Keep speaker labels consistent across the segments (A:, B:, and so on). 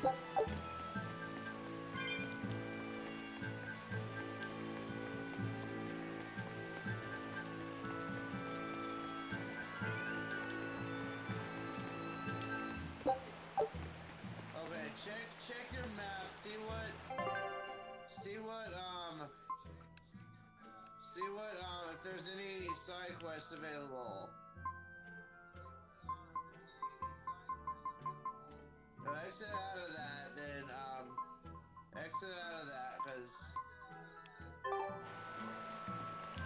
A: Okay, check your map, see what, if there's any side quests available. No, exit out of that, then, exit out of that, cause,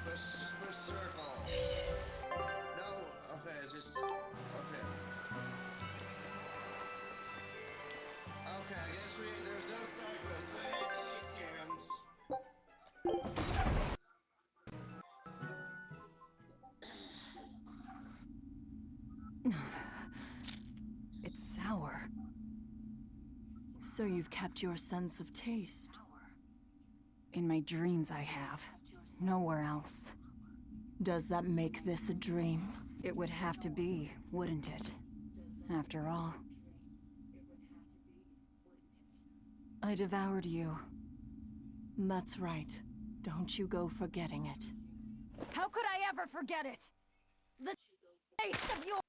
A: push circle. No, okay, it's just, okay. Okay, I guess there's no side quests, so any scams.
B: It's sour. So you've kept your sense of taste. In my dreams I have. Nowhere else. Does that make this a dream? It would have to be, wouldn't it? After all. I devoured you. That's right. Don't you go forgetting it. How could I ever forget it? The taste of your...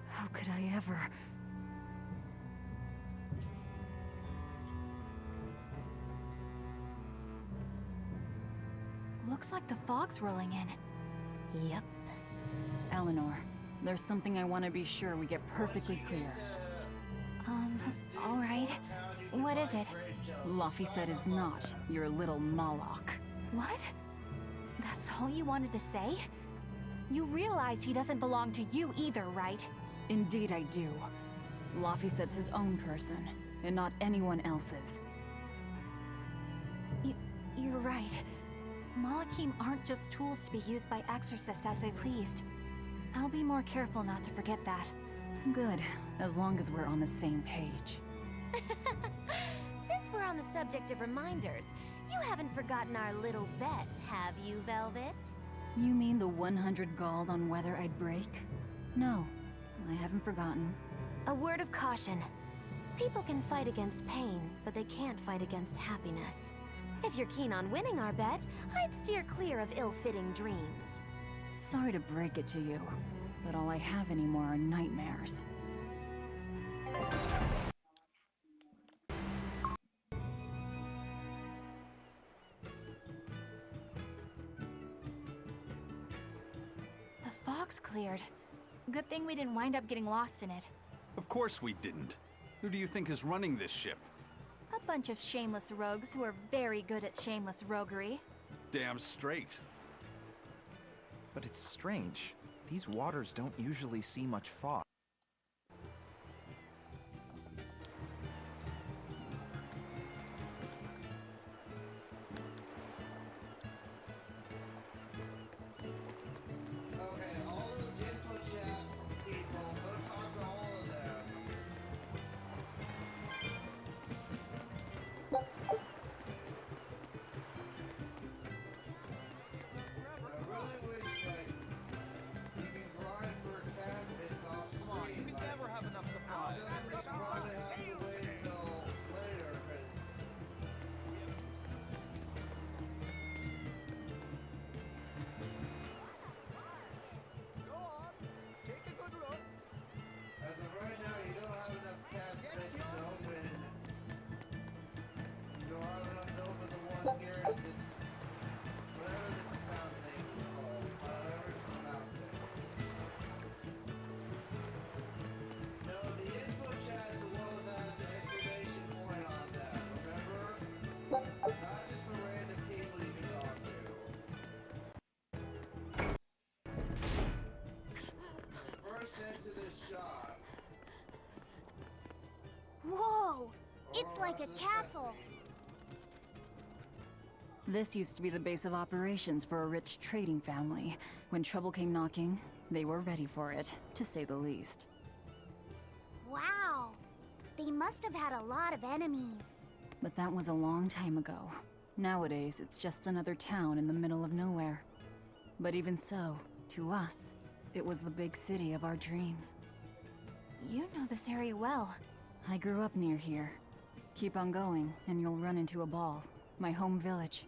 B: How could I ever...
C: Looks like the fog's rolling in. Yep.
B: Eleanor, there's something I want to be sure we get perfectly clear.
C: Alright. What is it?
B: Laphicet is not your little Moloch.
C: What? That's all you wanted to say? You realize he doesn't belong to you either, right?
B: Indeed I do. Laphicet's his own person, and not anyone else's.
C: You're right. Malachim aren't just tools to be used by exorcists as they pleased. I'll be more careful not to forget that.
B: Good, as long as we're on the same page.
D: Since we're on the subject of reminders, you haven't forgotten our little bet, have you, Velvet?
B: You mean the 100 gold on whether I'd break? No, I haven't forgotten.
D: A word of caution. People can fight against pain, but they can't fight against happiness. If you're keen on winning our bet, I'd steer clear of ill-fitting dreams.
B: Sorry to break it to you, but all I have anymore are nightmares.
C: The fog's cleared. Good thing we didn't wind up getting lost in it.
E: Of course we didn't. Who do you think is running this ship?
C: A bunch of shameless rogues who are very good at shameless roguery.
E: Damn straight.
F: But it's strange. These waters don't usually see much fog.
A: Okay, all those info chat people, go talk to all of them. I really wish, like, you could grind for cat bits off screen. Like,
G: Never have enough supplies.
A: instead of just grinding, have to wait until later, because...
G: Go on, take a good look.
A: As of right now, you don't have enough cat bits to open. You don't have enough to open the one here at this... whatever this town's name is called. However you pronounce it. No, the info chat is the one that has the exclamation point on them, remember? Not just the random people you can talk to. First into this shop.
D: Whoa! It's
A: Oh,
D: like a
A: that's this
D: castle.
B: This used to be the base of operations for a rich trading family. When trouble came knocking, they were ready for it, to say the least.
D: Wow! They must have had a lot of enemies.
B: But that was a long time ago. Nowadays, it's just another town in the middle of nowhere. But even so, to us, it was the big city of our dreams.
C: You know this area well.
B: I grew up near here. Keep on going, and you'll run into a ball. My home village.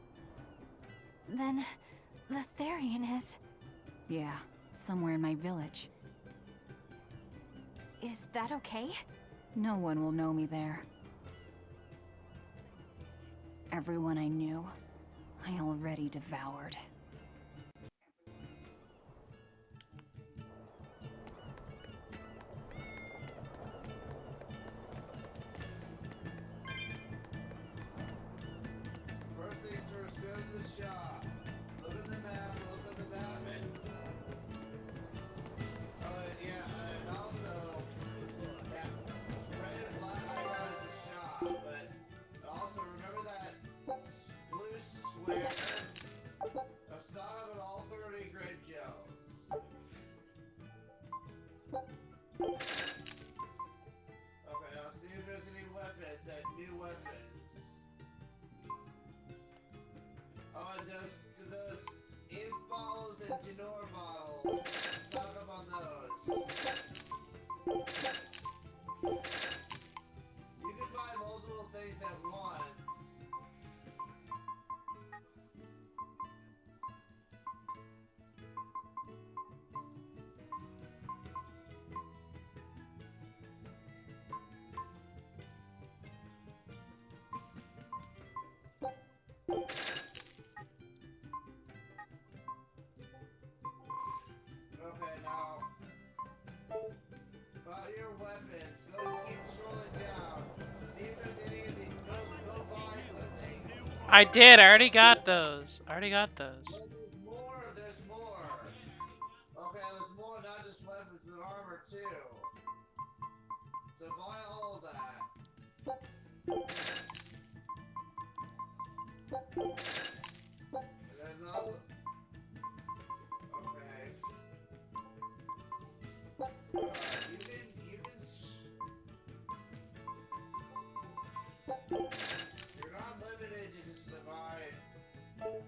C: Then, the Therian is...
B: Yeah, somewhere in my village.
C: Is that okay?
B: No one will know me there. Everyone I knew, I already devoured.
A: First things first, go to the shop. Look at the map, and yeah, and also, yeah, red and black highlight the shop, but also remember that blue square of stock of all 30 grid gels. Okay, I'll see if there's any weapons, new weapons. Oh, and those Inf bottles and Janor bottles. Stock up on those. You can buy multiple things at once. Okay, now about your weapons, go keep scrolling down. See if there's any of the go buy something.
H: I did. I already got those.
A: Well, there's more, Okay, there's more, not just weapons, but armor too. So buy all that. There's no... Okay. You're not limited to just divide. Okay,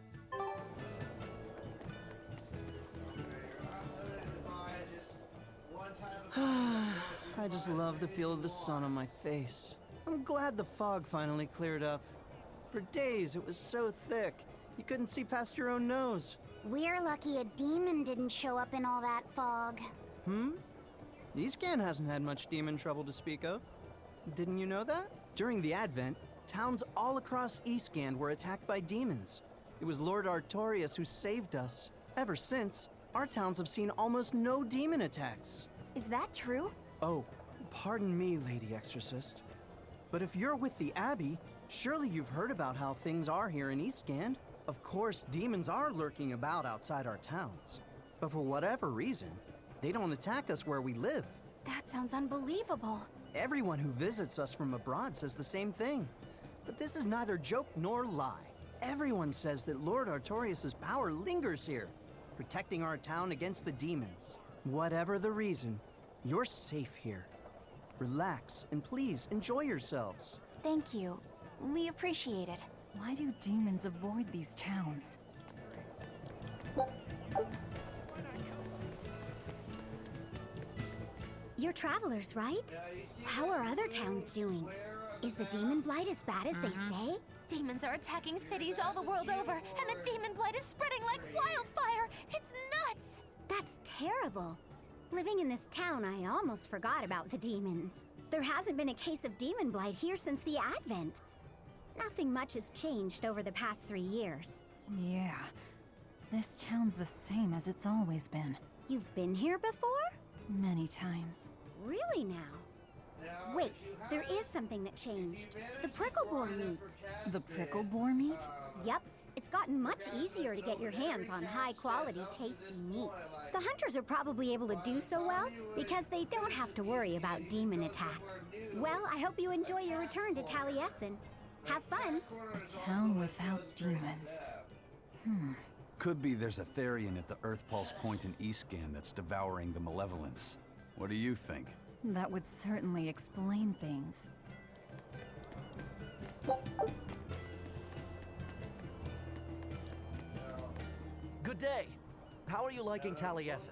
A: you're not limited to buy just one type of
I: I just love the feel of the sun on my face. I'm glad the fog finally cleared up. For days it was so thick, you couldn't see past your own nose.
J: We're lucky a demon didn't show up in all that fog.
I: Eastcan hasn't had much demon trouble to speak of. Didn't you know that? During the Advent, towns all across Eastcan were attacked by demons. It was Lord Artorius who saved us. Ever since, our towns have seen almost no demon attacks.
C: Is that true?
I: Oh, pardon me, Lady Exorcist. But if you're with the Abbey, surely you've heard about how things are here in Eastgand. Of course, demons are lurking about outside our towns. But for whatever reason, they don't attack us where we live.
C: That sounds unbelievable.
I: Everyone who visits us from abroad says the same thing. But this is neither joke nor lie. Everyone says that Lord Artorius' power lingers here, protecting our town against the demons. Whatever the reason, you're safe here. Relax and please enjoy yourselves.
C: Thank you. We appreciate it.
B: Why do demons avoid these towns?
J: You're travelers, right? How are other towns doing? Is the demon blight as bad as they say?
C: Demons are attacking cities all the world over, and the demon blight is spreading like wildfire. It's nuts!
J: That's terrible. Living in this town, I almost forgot about the demons. There hasn't been a case of demon blight here since the Advent. Nothing much has changed over the past 3 years.
B: Yeah, this town's the same as it's always been.
J: You've been here before?
B: Many times.
J: Really now? Wait, there is something that changed. The prickle boar meat.
B: The prickle boar meat?
J: Yep, it's gotten much easier to get your hands on high-quality, tasty meat. The hunters are probably able to do so well because they don't have to worry about demon attacks. Well, I hope you enjoy your return to Taliesin. Have fun.
B: A town without demons.
E: Could be there's a Therian at the Earth Pulse Point in Eastgan that's devouring the malevolence. What do you think?
B: That would certainly explain things.
I: Good day.
G: How are you liking Taliesin?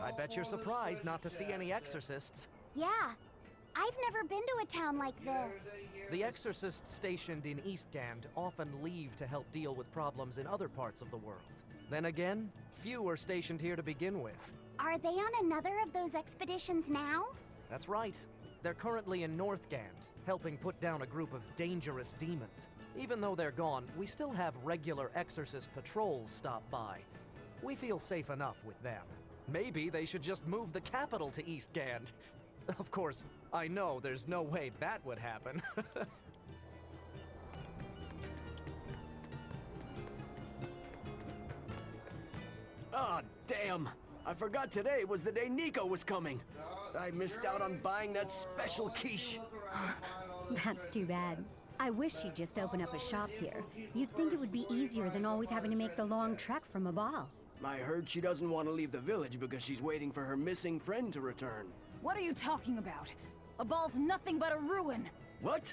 G: I bet you're surprised not to see any exorcists.
J: Yeah, I've never been to a town like this.
G: The exorcists stationed in Eastgand often leave to help deal with problems in other parts of the world. Then again, few are stationed here to begin with.
J: Are they on another of those expeditions now?
G: That's right. They're currently in Northgand, helping put down a group of dangerous demons. Even though they're gone, we still have regular exorcist patrols stop by. We feel safe enough with them. Maybe they should just move the capital to Eastgand. Of course, I know there's no way that would happen.
K: Oh, damn. I forgot today was the day Nico was coming. I missed out on buying that special quiche.
J: That's too bad. I wish she'd just open up a shop here. You'd think it would be easier than always having to make the long trek from a ball.
K: I heard she doesn't want to leave the village because she's waiting for her missing friend to return.
B: What are you talking about? A ball's nothing but a ruin.
K: What?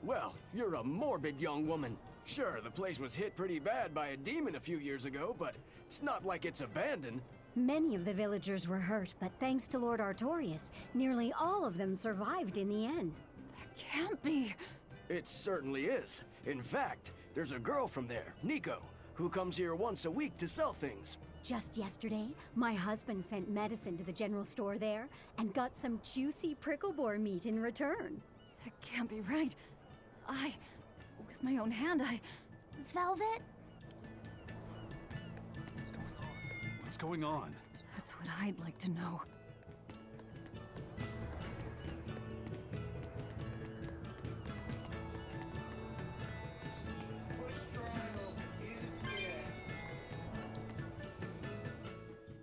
K: Well, you're a morbid young woman. Sure, the place was hit pretty bad by a demon a few years ago, but it's not like it's abandoned.
J: Many of the villagers were hurt, but thanks to Lord Artorius, nearly all of them survived in the end.
B: That can't be.
K: It certainly is. In fact, there's a girl from there, Nico, who comes here once a week to sell things.
J: Just yesterday, my husband sent medicine to the general store there and got some juicy prickle boar meat in return.
B: That can't be right. With my own hand,
J: Velvet?
E: What's going on? What's going on?
B: That's what I'd like to know.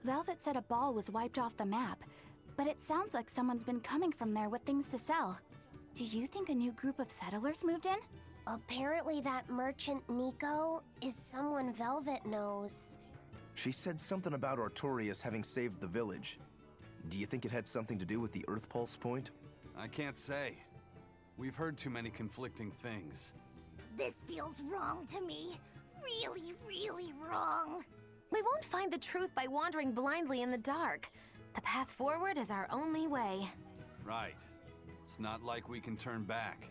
C: Velvet said a ball was wiped off the map, but it sounds like someone's been coming from there with things to sell. Do you think a new group of settlers moved in?
D: Apparently that merchant Nico is someone Velvet knows.
F: She said something about Artorius having saved the village. Do you think it had something to do with the Earth Pulse point?
E: I can't say. We've heard too many conflicting things.
J: This feels wrong to me. Really, really wrong.
D: We won't find the truth by wandering blindly in the dark. The path forward is our only way.
E: Right. It's not like we can turn back.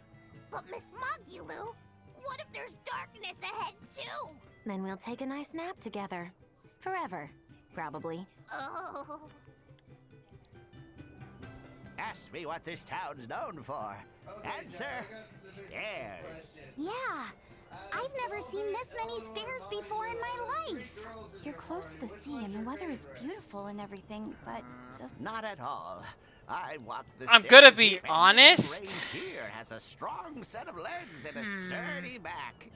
J: But Miss Mogulu, what if there's darkness ahead too?
D: Then we'll take a nice nap together. Forever, probably.
J: Oh.
L: Ask me what this town's known for.
A: Okay,
L: Answer,
A: John, I got a specific
L: stairs.
A: question.
J: Yeah. I've never seen this many stairs before in my life.
C: You're close to the sea and the weather is beautiful and everything, but
L: Not at all. I walked the
H: I'm
L: stairs
H: gonna be
L: here, and
H: honest.
L: this range here has a strong set of legs and a sturdy back.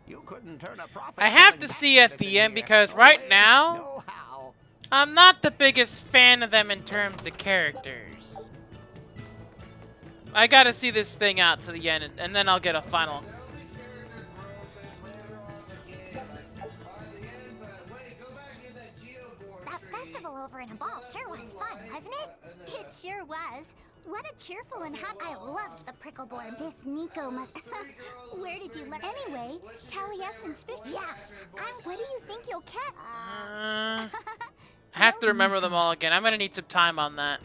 L: You couldn't turn a profit.
H: I have to
L: selling
H: see at
L: medicine
H: the end
L: here.
H: because
L: No
H: right
L: way,
H: now,
L: no how.
H: I'm not the biggest fan of them in terms of characters. I gotta see this thing out to the end, and then I'll get a final.
J: That festival over in a ball sure was fun, wasn't it? It sure was. What a cheerful and hot. I loved the prickle boar. This Nico must. Where did you learn? Anyway, Taliesin's fish. Yeah. What do you think you'll catch?
H: I have to remember them all again. I'm gonna need some time on that.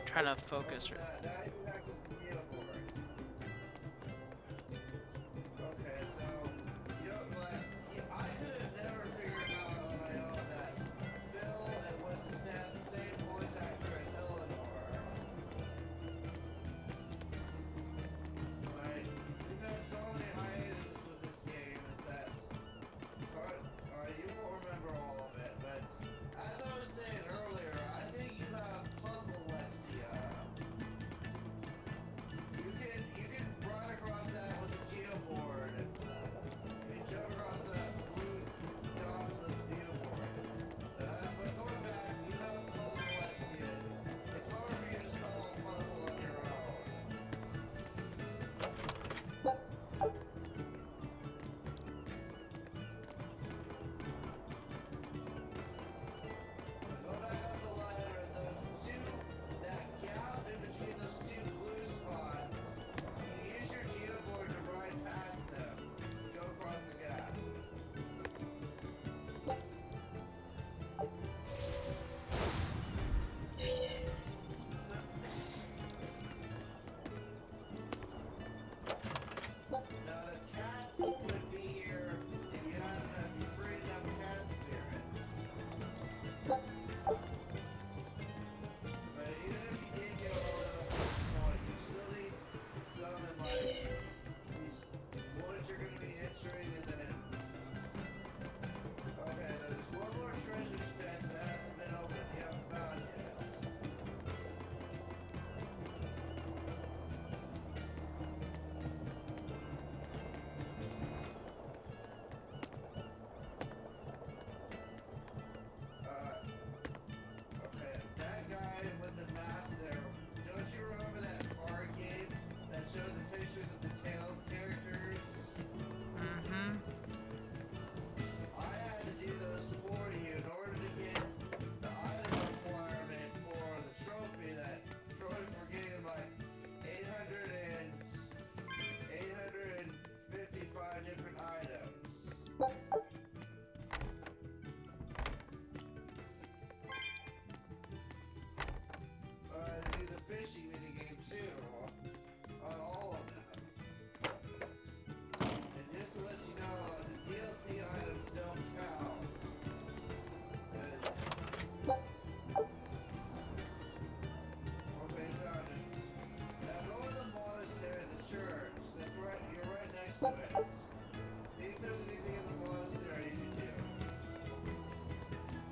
H: Trying to focus.
A: next to it. See if there's anything in the monastery you can do.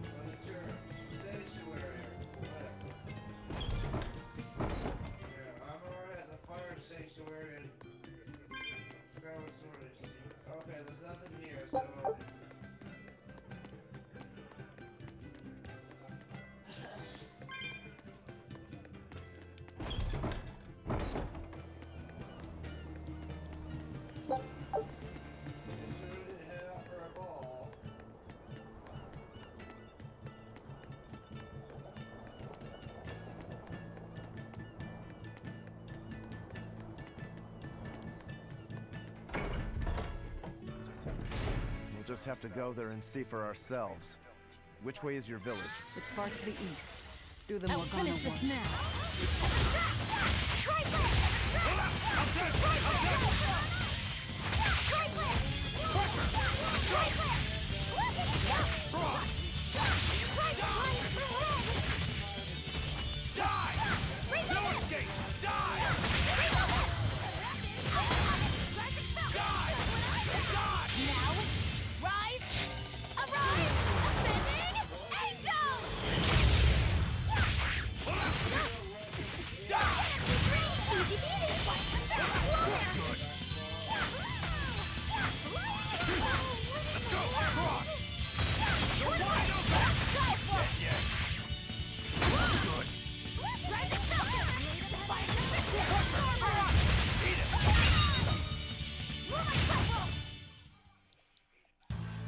A: Or the church, sanctuary, or whatever. Yeah, I'm already at the fire sanctuary and Skyward Sword. Okay, there's nothing here, so. Head out for a ball.
F: We'll just have to go there and see for ourselves. Which way is your village?
B: It's far to the east. Through the Morgana one.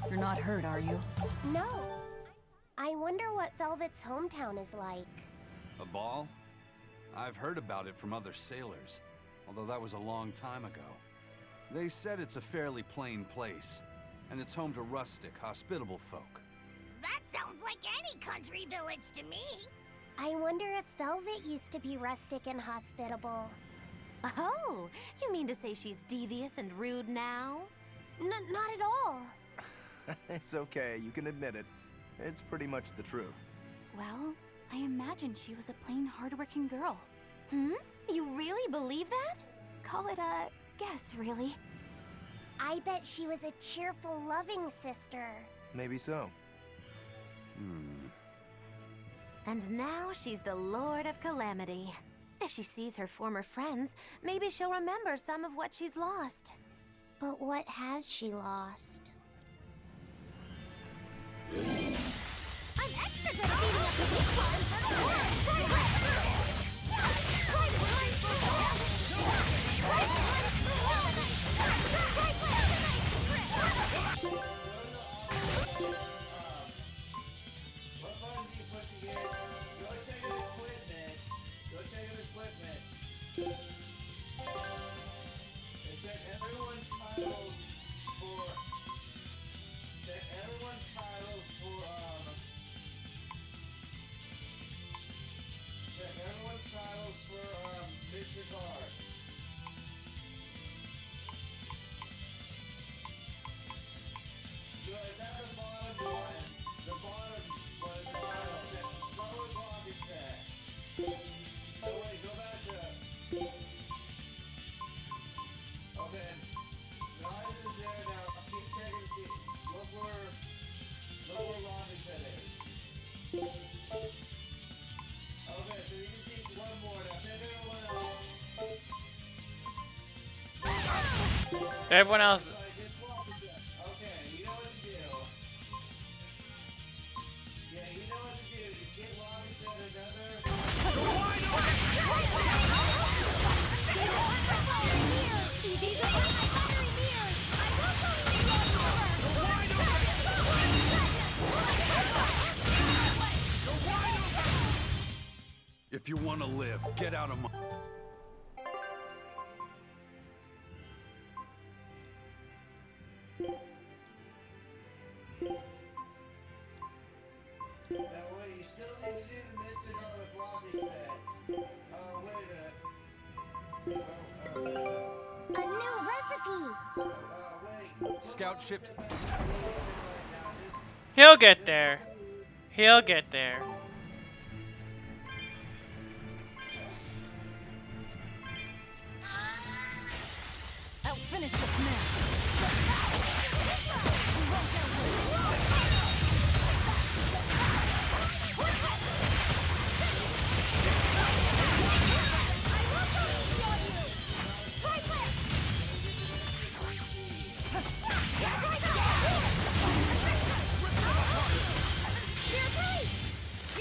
B: You're not hurt, are you?
J: No. I wonder what Velvet's hometown is like.
E: A ball? I've heard about it from other sailors, although that was a long time ago. They said it's a fairly plain place, and it's home to rustic, hospitable folk.
J: That sounds like any country village to me. I wonder if Velvet used to be rustic and hospitable.
D: Oh, you mean to say she's devious and rude now?
J: Not at all.
F: It's okay, you can admit it. It's pretty much the truth.
C: Well, I imagined she was a plain, hardworking girl.
D: You really believe that?
C: Call it a guess, really.
J: I bet she was a cheerful, loving sister.
F: Maybe so.
D: And now she's the Lord of Calamity. If she sees her former friends, maybe she'll remember some of what she's lost.
J: But what has she lost?
D: I'm extra good at beating up the weak ones!
A: What button do you push again? Go check your equipment. Go check your equipment. And check everyone's titles for. Check everyone's titles for. Check everyone's titles for mission cards. It's at the bottom one. The bottom was the title. Check. Start with lobby sets. Oh wait, go back to. Okay. Guys is there now. Keep checking to see. Look where lobby set is. Okay, so you just need one more now. Check everyone else.
H: Everyone else.
A: Just lobby set. Okay, you know what to do. Yeah, you know what to do. Just get lobby set another.
E: If you want to live, get out of my...
A: Now wait, you still need to do the mission with lobby sets. Wait a minute.
J: A new recipe!
A: Wait.
E: Scout ships...
H: He'll get there. He'll get there.
B: I'll finish this now.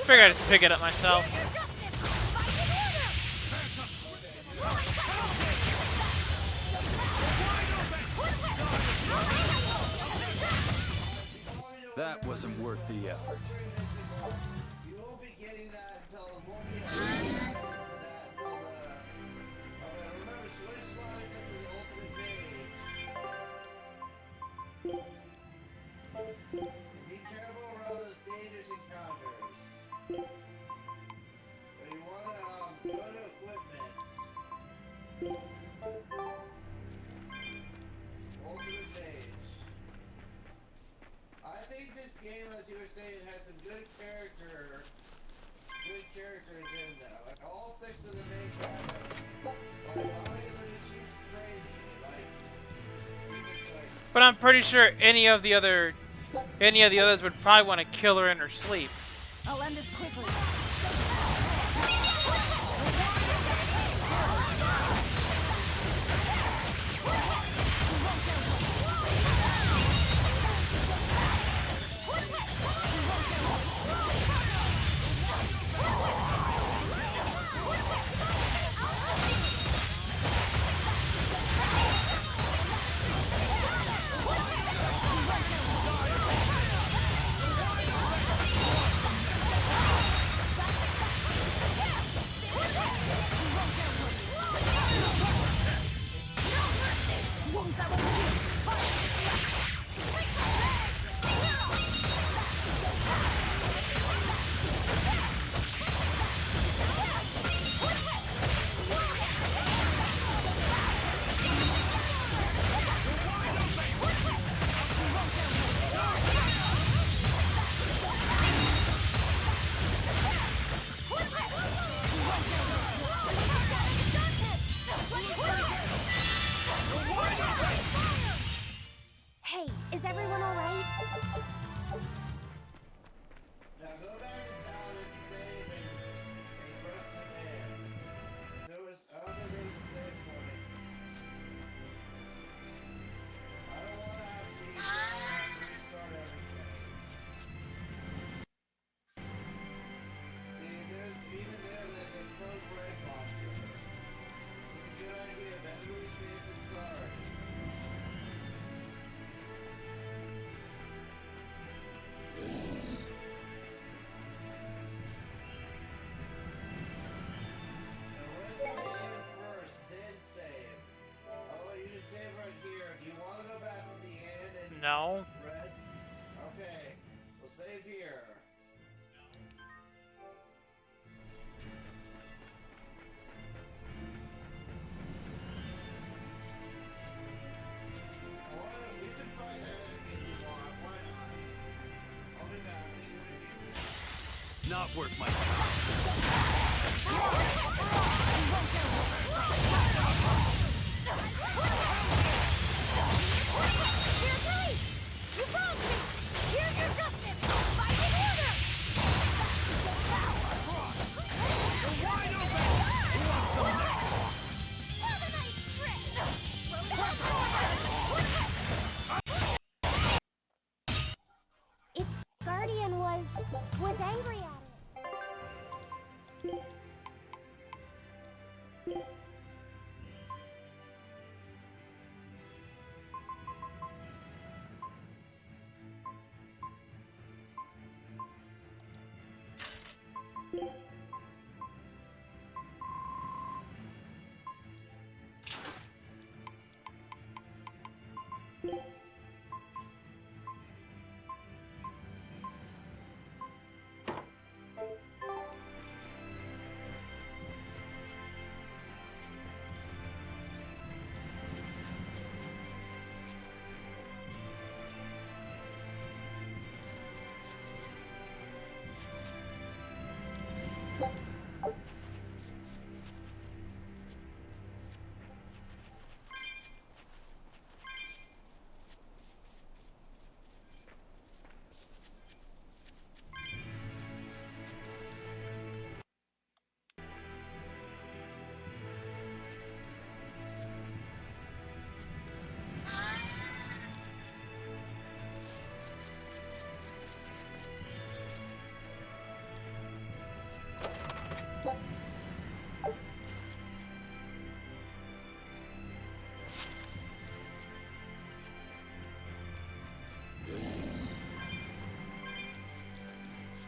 H: figured I'd just pick it up myself.
E: That wasn't worth the effort.
A: You won't be getting that until it won't be access to that until remember, switch slides into the ultimate page. Be careful around those dangerous encounters. But you want to go to equipment. Ultimate page. I think this game, as you were saying, has some good characters in though. Like all 6 of the main cast have, like Monica, she's crazy. Like, she's just like.
H: But I'm pretty sure any of the others would probably want to kill her in her sleep.
B: I'll end this quickly.
D: Hey, is everyone alright?
A: Now go back to town and save and press it in. I don't think there was a save point. I don't want to have to restart everything. See, there's a code red monster. Which is a good idea. Better to be safe than sorry.
H: No.
A: Red? Okay. We'll save here. We can find that if you want. Why not? I'll be back.
E: Not worth my time.
J: You wronged me! Here's your justice! Fight in order!
K: You're wide open!
J: Have a nice trip! Its guardian was angry at it.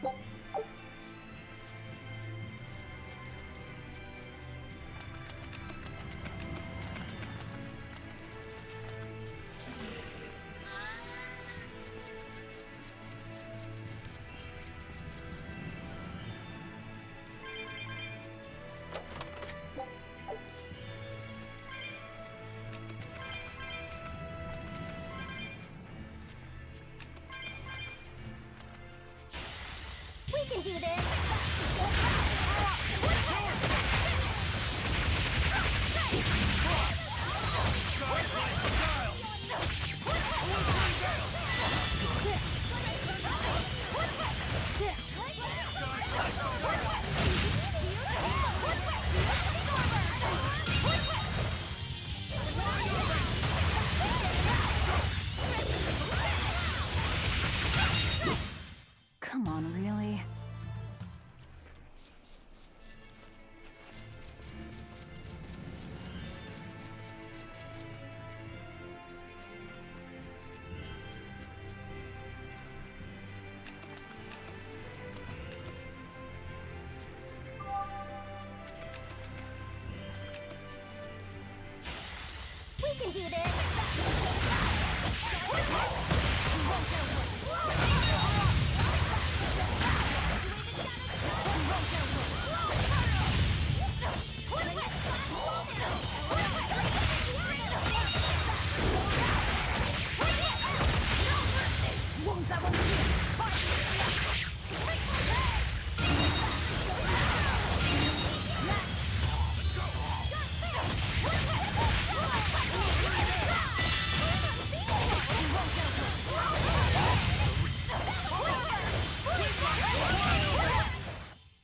J: We can do this!
B: Come on, really?
J: We can do this!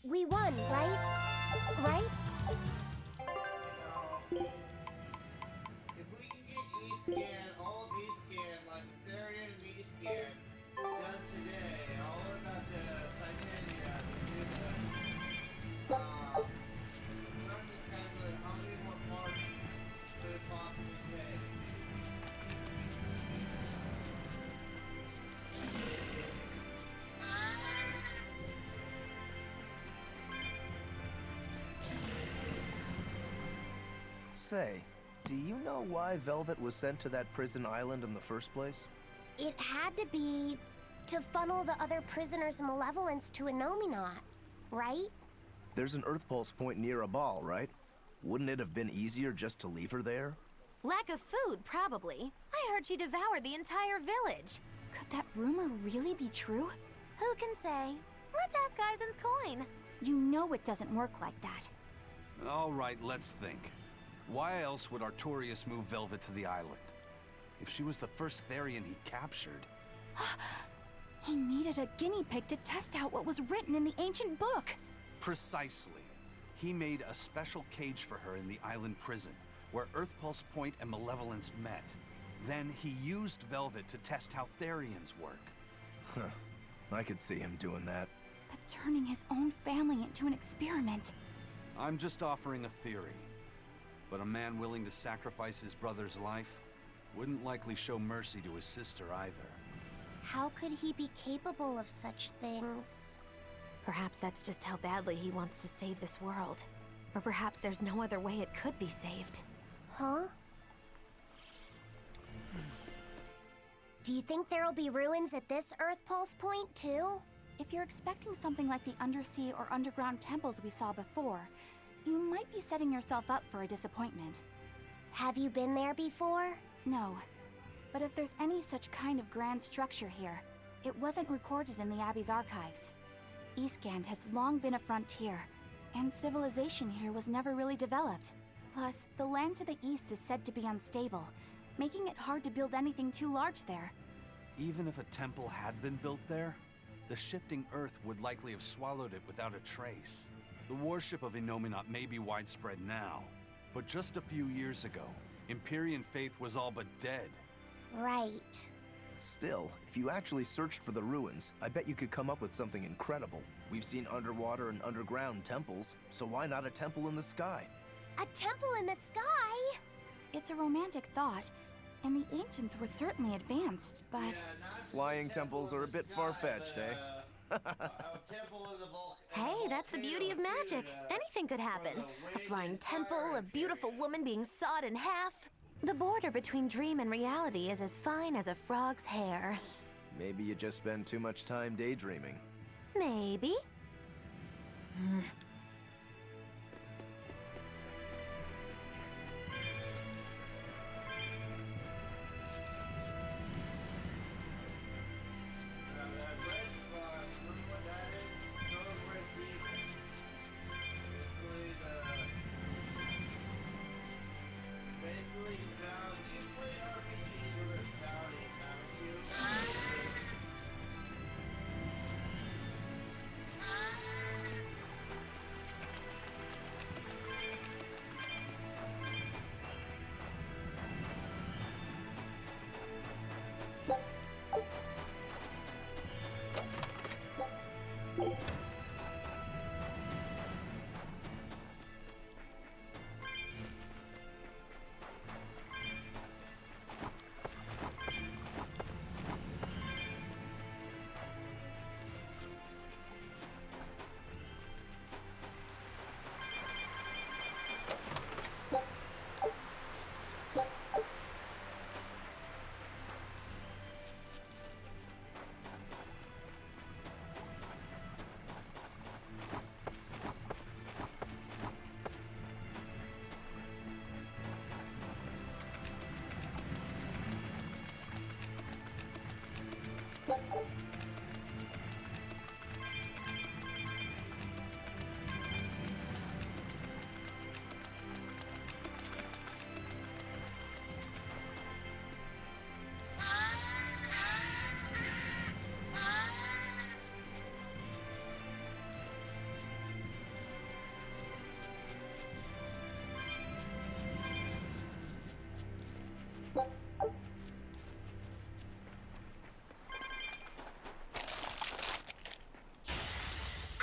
J: We won, right? Right?
A: If we can get E-Scan, all of E-Scan, like Berseria and E-Scan, done today, all about the Titania, do the, learn the template, how many more parts could it possibly take?
F: Say, do you know why Velvet was sent to that prison island in the first place?
J: It had to be to funnel the other prisoners' malevolence to Innominat, right?
F: There's an Earth Pulse point near a ball, right? Wouldn't it have been easier just to leave her there?
D: Lack of food, probably. I heard she devoured the entire village.
C: Could that rumor really be true?
D: Who can say? Let's ask Eisen's coin.
C: You know it doesn't work like that.
E: All right, let's think. Why else would Artorias move Velvet to the island? If she was the first Therian he captured...
C: He needed a guinea pig to test out what was written in the ancient book.
E: Precisely. He made a special cage for her in the island prison, where Earth Pulse Point and Malevolence met. Then he used Velvet to test how Therians work.
F: Huh. I could see him doing that.
C: But turning his own family into an experiment.
E: I'm just offering a theory. But a man willing to sacrifice his brother's life wouldn't likely show mercy to his sister either.
J: How could he be capable of such things?
D: Perhaps that's just how badly he wants to save this world. Or perhaps there's no other way it could be saved.
J: Huh? Do you think there'll be ruins at this Earth Pulse point, too?
C: If you're expecting something like the undersea or underground temples we saw before, you might be setting yourself up for a disappointment.
J: Have you been there before?
C: No. But if there's any such kind of grand structure here, it wasn't recorded in the Abbey's archives. Eastgand has long been a frontier, and civilization here was never really developed. Plus, the land to the east is said to be unstable, making it hard to build anything too large there.
E: Even if a temple had been built there, the shifting earth would likely have swallowed it without a trace. The worship of Innominat may be widespread now, but just a few years ago, Empyrean faith was all but dead.
J: Right.
F: Still, if you actually searched for the ruins, I bet you could come up with something incredible. We've seen underwater and underground temples, so why not a temple in the sky?
J: A temple in the sky?
C: It's a romantic thought, and the ancients were certainly advanced, but...
F: Flying temples are a bit far-fetched, eh?
A: temple in the volcano.
D: Hey, that's the beauty of magic. Anything could happen. A flying temple, a beautiful woman being sawed in half. The border between dream and reality is as fine as a frog's hair.
F: Maybe you just spend too much time daydreaming.
D: Maybe.
A: That red spot, remember what that is? Those red demons. Basically, now you played RPGs where there's bounties, haven't you?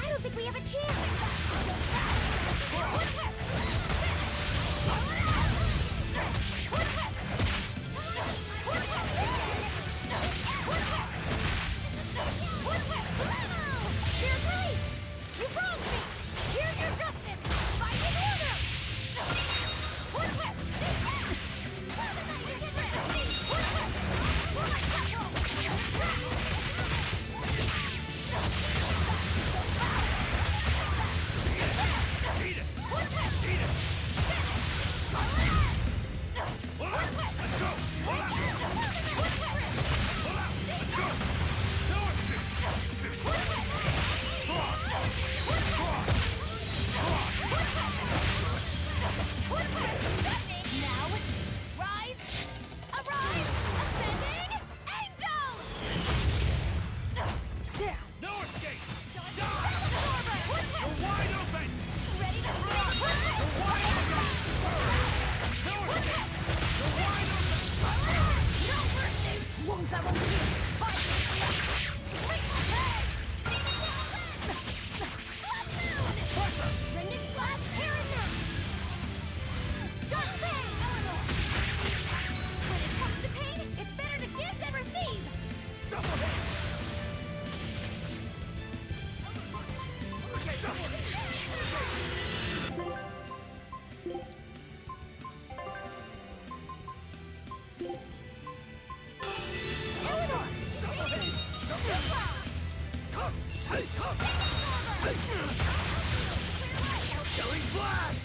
J: I don't think we have a chance. You're right. You wronged me. Here's your justice. Fight in order.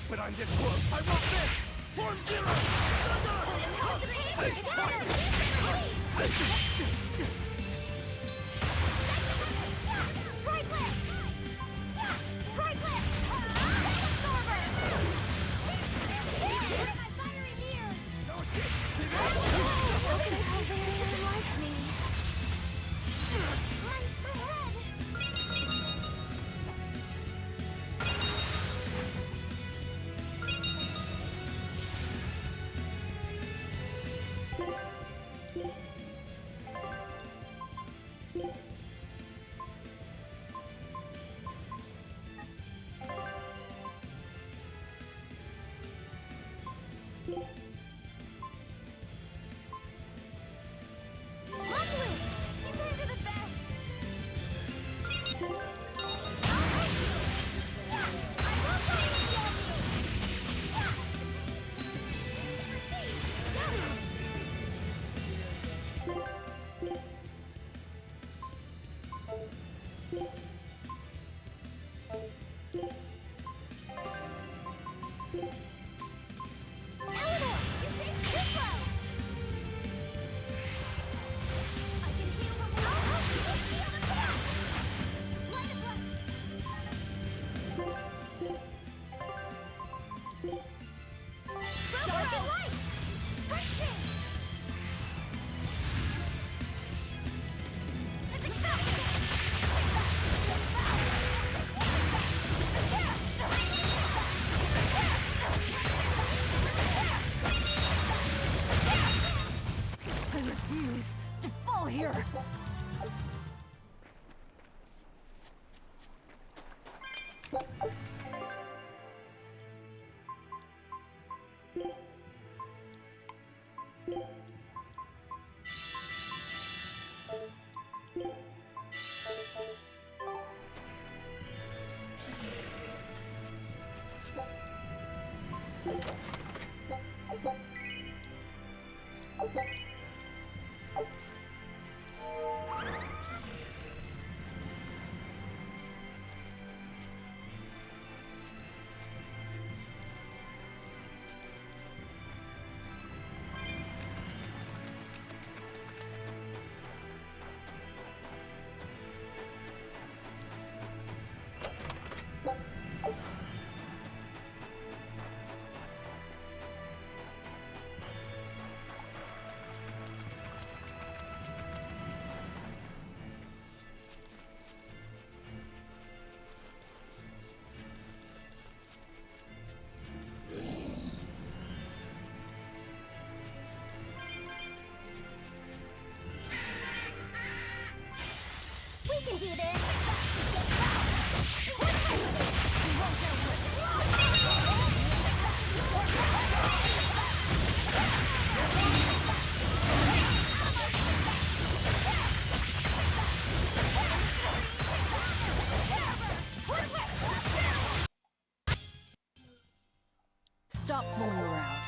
K: But I'm this close. I want this! Form zero!
B: refuse to fall here.
J: We can do this!
B: Stop fooling around.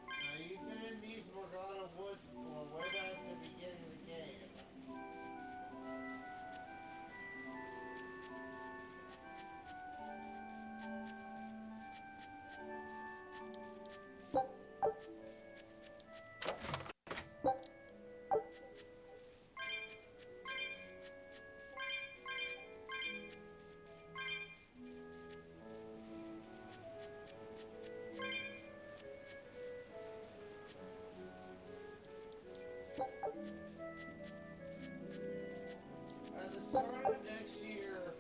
A: Now, you've been in these Morgana Woods before, way back at the beginning of the game. At the start of next year,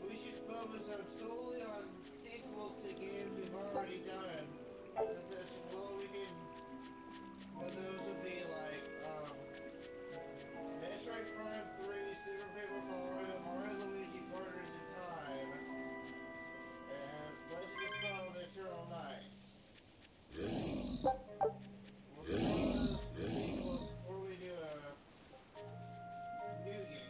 A: we should focus solely on sequels to games we've already done. Since that's well, we can. And those would be like, Metroid Prime 3, Super Paper Mario, Mario Luigi Partners in Time, and Legend of Spell the Eternal Night. We'll do all those sequels before we do a new game.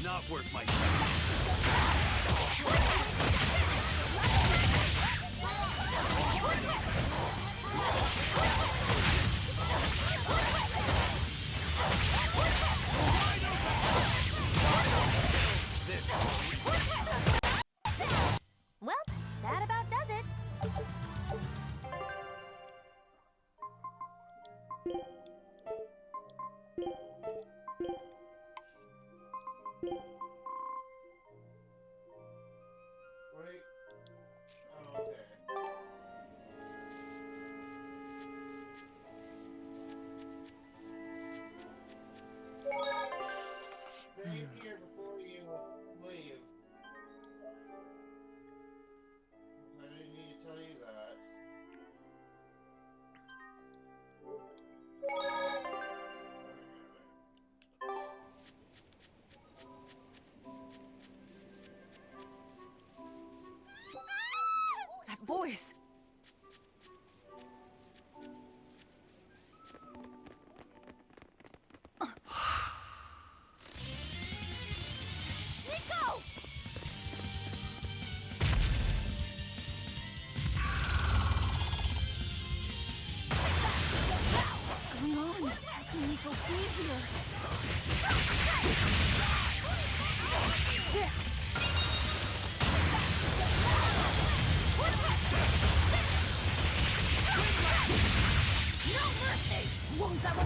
E: not worth my time.
D: Well, that about does it.
A: Wait. Oh, okay. Save here before you leave. I didn't need to tell you that.
B: That voice!
D: Nico!
B: What's going on? How can Nico be here? No mercy! Won't that one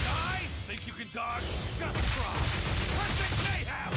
E: Die? Think you can dodge? Just try. Perfect mayhem!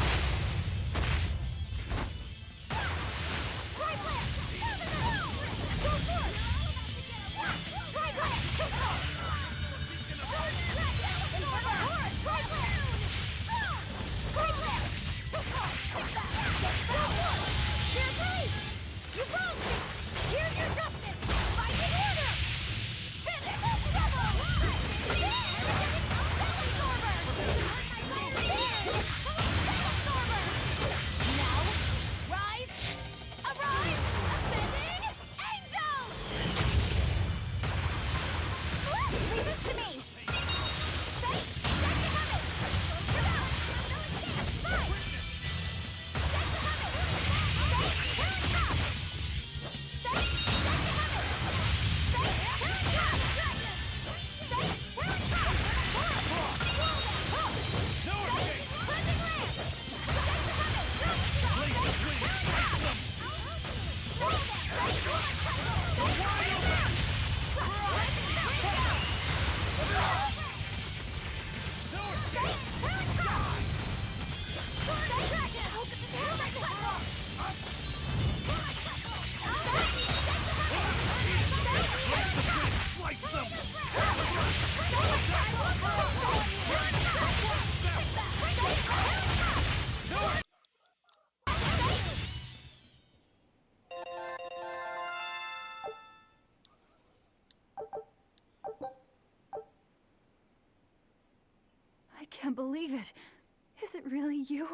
B: I can't believe it. Is it really you?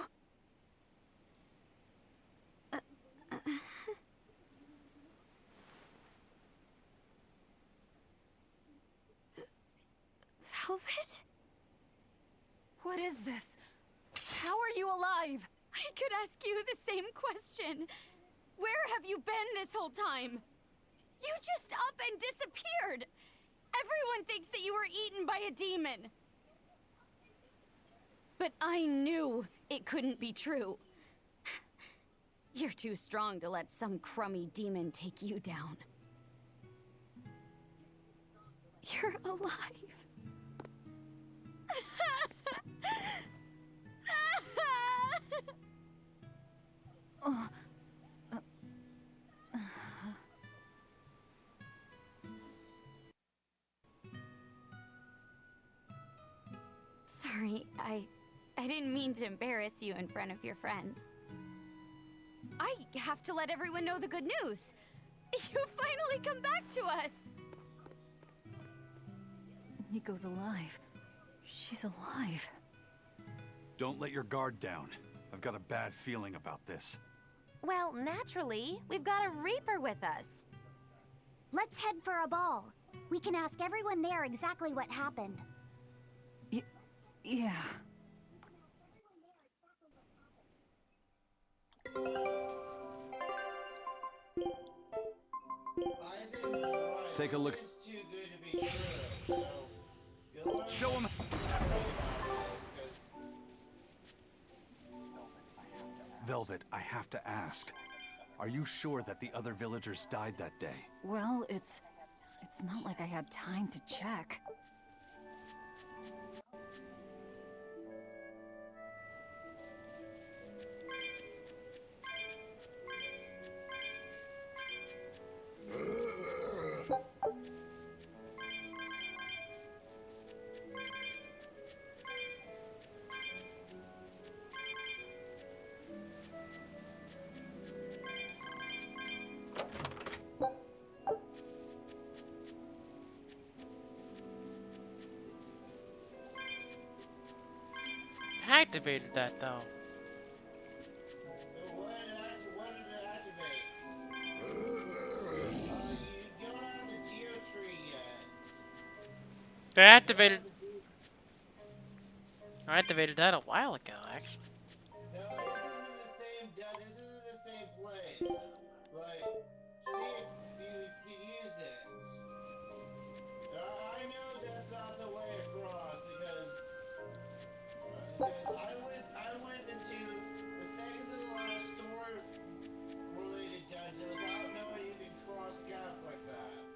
B: Velvet? What is this? How are you alive?
C: I could ask you the same question. Where have you been this whole time? You just up and disappeared. Everyone thinks that you were eaten by a demon. But I knew it couldn't be true. You're too strong to let some crummy demon take you down. You're alive.
B: Oh.
C: Sorry, I didn't mean to embarrass you in front of your friends. I have to let everyone know the good news. You finally come back to us.
B: Nico's alive. She's alive.
E: Don't let your guard down. I've got a bad feeling about this.
D: Well, naturally, we've got a Reaper with us.
J: Let's head for a ball. We can ask everyone there exactly what happened.
B: Yeah.
E: Take a look.
A: It's too good to be true. So,
E: Show him. Velvet, I have to ask. Are you sure that the other villagers died that day?
B: Well, it's not like I had time to check.
H: Activated that though.
A: What did it activate? You don't have the geotree yet.
H: I activated that a while ago, actually.
A: No, this isn't the same place. Like, see if you can use it. I know that's not the way across because I went into the second to the last story related dungeon without knowing you can cross gaps like that.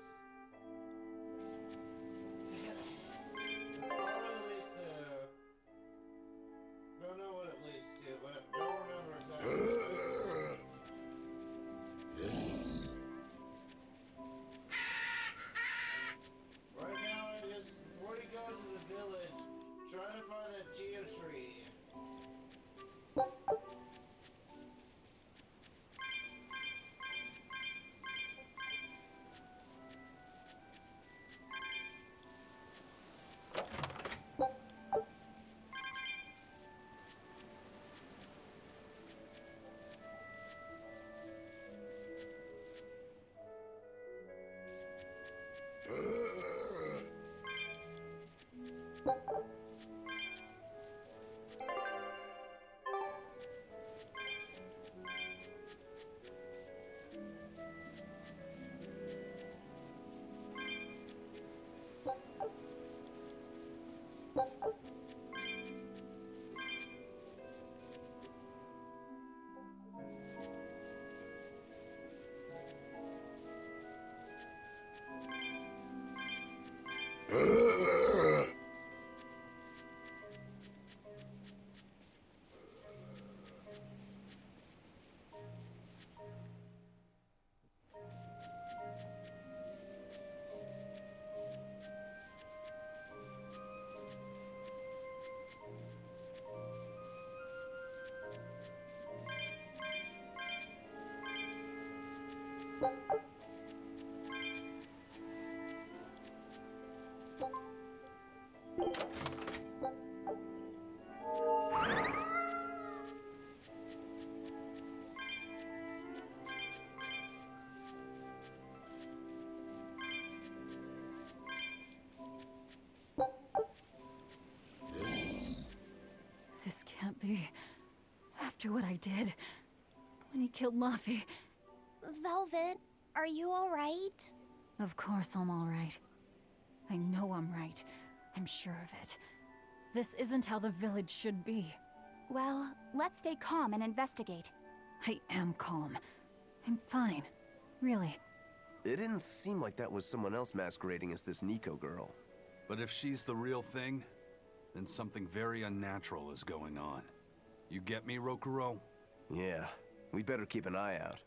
A: It probably leads to, don't know what it leads to, but don't remember exactly. Right now, I guess before you go to the village, try to find that geotree.
B: This can't be. After what I did, when he killed Laffy.
D: Velvet, are you alright?
B: Of course I'm all right. I know I'm right. I'm sure of it. This isn't how the village should be.
C: Well, let's stay calm and investigate.
B: I am calm. I'm fine. Really.
F: It didn't seem like that was someone else masquerading as this Nico girl.
E: But if she's the real thing, then something very unnatural is going on. You get me, Rokuro?
F: Yeah, we better keep an eye out.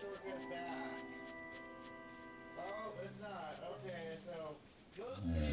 A: Shortcut back. Oh, it's not. Okay, so go see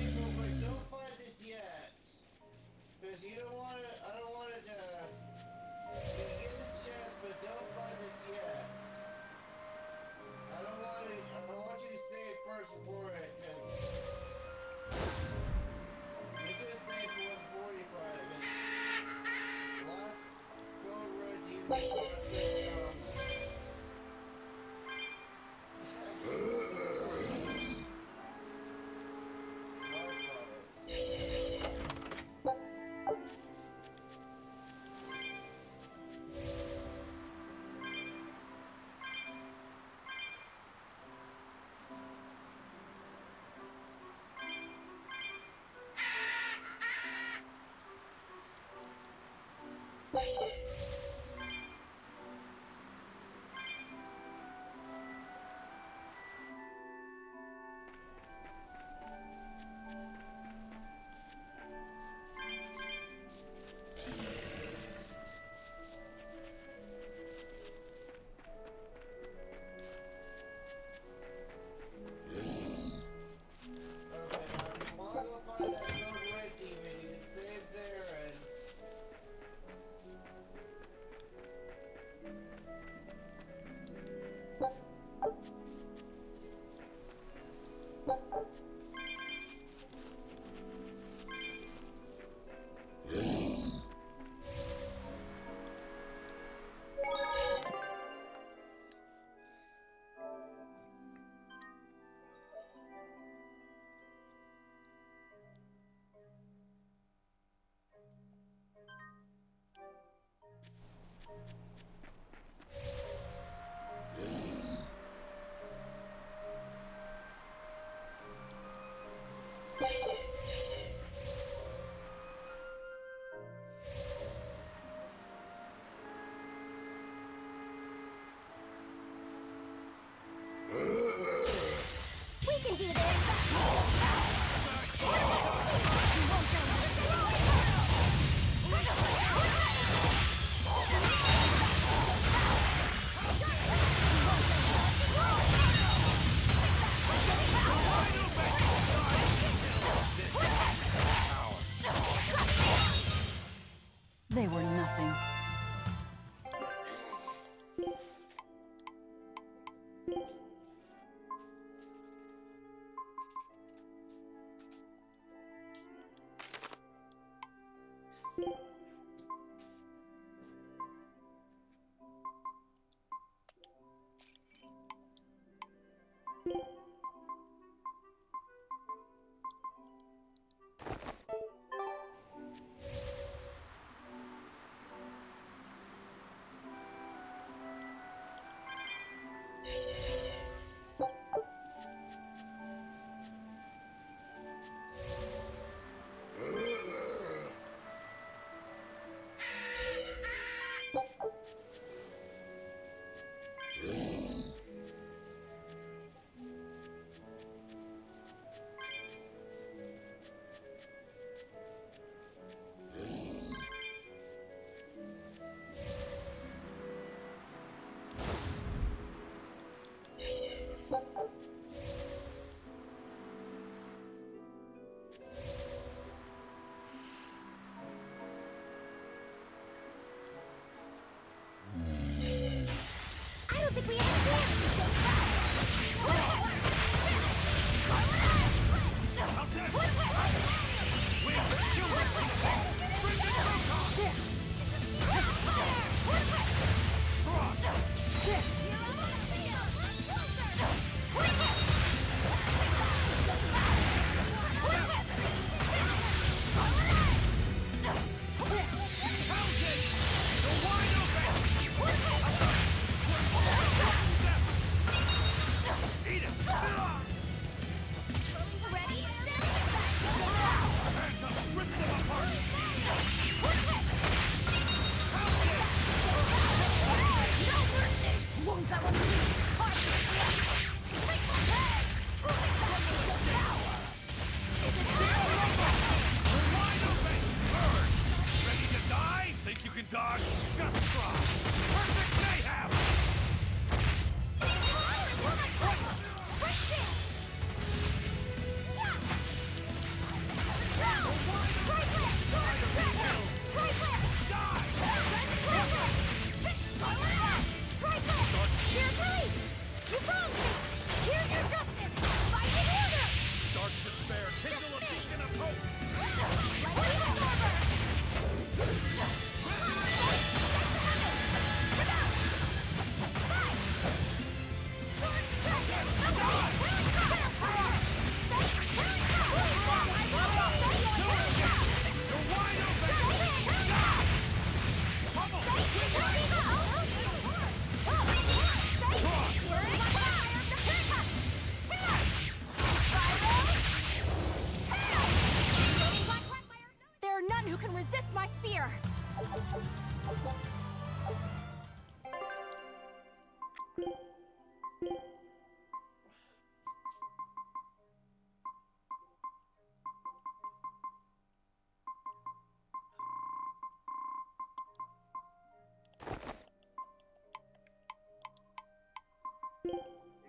C: my spear!
A: If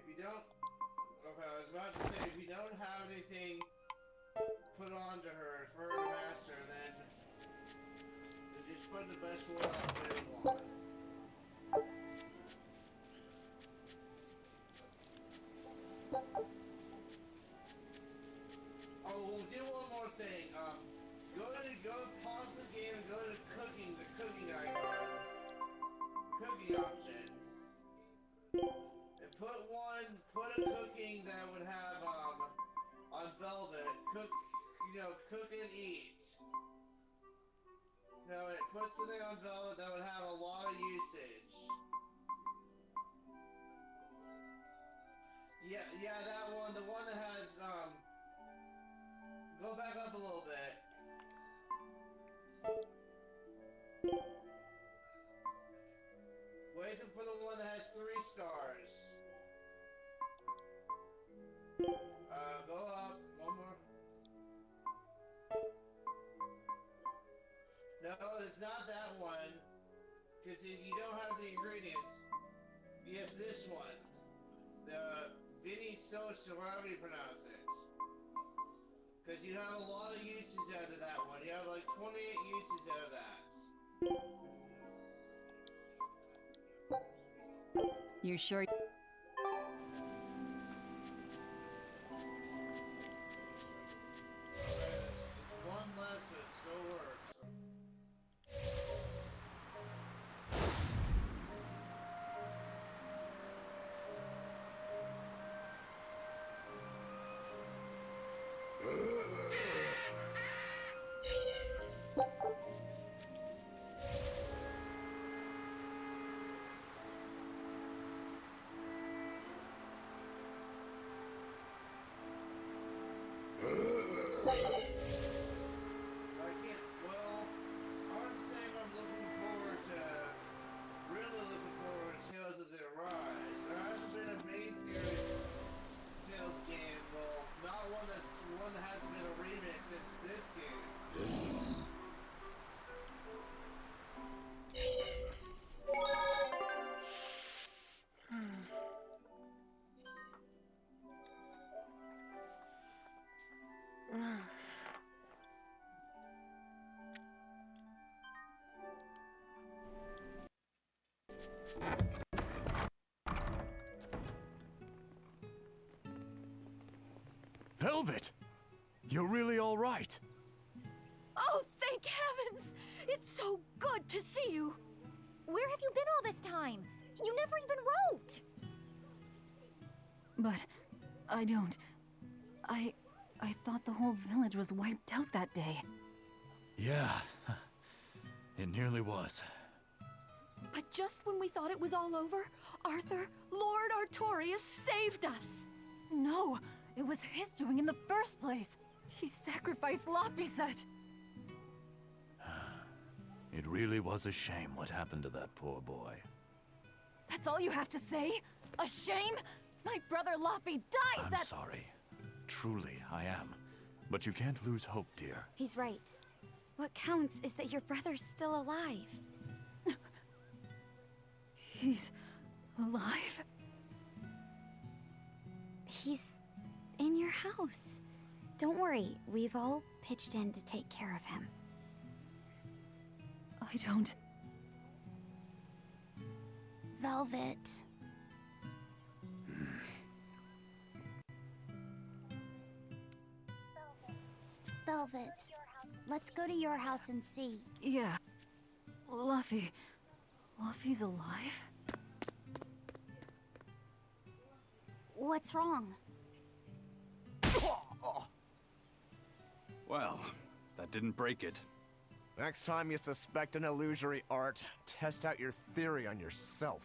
A: you don't... Okay, I was about to say, if you don't have anything put onto her for her to master, then just put the best one on available on it. Oh, we'll do one more thing. Go pause the game and go to cooking, the cooking icon. Cooking option. And put a cooking that would have, on Velvet, cook and eat. No, it puts something on Velvet that would have a lot of usage. Yeah, that one, the one that has, go back up a little bit. Wait for the one that has 3 stars. Go up, one more. No, it's not that one. Because you don't have the ingredients. Yes, this one. The Vinny Sosa, however you pronounce it. Because you have a lot of uses out of that one. You have like 28 uses out of that.
B: You sure?
A: One less, but it still works.
M: Velvet! You're really all right.
J: Oh, thank heavens! It's so good to see you! Where have you been all this time? You never even wrote!
B: But I don't. I thought the whole village was wiped out that day.
M: Yeah, it nearly was.
J: But just when we thought it was all over, Arthur, Lord Artorias saved us!
B: No, it was his doing in the first place. He sacrificed Lapiset.
M: It really was a shame what happened to that poor boy.
B: That's all you have to say? A shame? My brother Laffy died
M: I'm sorry. Truly, I am. But you can't lose hope, dear.
C: He's right. What counts is that your brother's still alive.
B: He's alive?
C: He's in your house. Don't worry, we've all pitched in to take care of him.
B: I don't...
C: Velvet. Velvet, let's go to your house and see.
B: Yeah. Luffy's alive?
C: What's wrong?
E: Well, that didn't break it.
F: Next time you suspect an illusory art, test out your theory on yourself.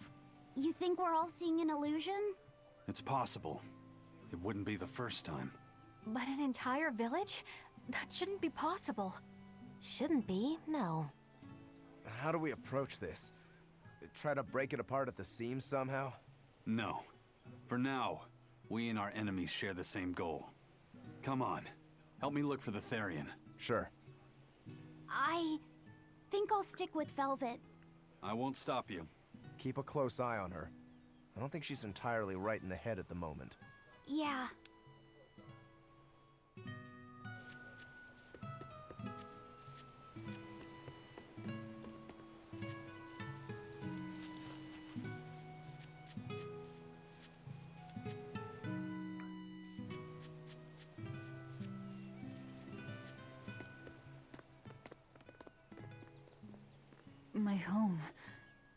C: You think we're all seeing an illusion?
E: It's possible. It wouldn't be the first time.
C: But an entire village? That shouldn't be possible.
D: Shouldn't be, no.
F: How do we approach this? Try to break it apart at the seams somehow?
E: No. For now, we and our enemies share the same goal. Come on. Help me look for the Therian.
F: Sure.
C: I think I'll stick with Velvet.
E: I won't stop you.
F: Keep a close eye on her. I don't think she's entirely right in the head at the moment.
C: Yeah.
B: My home.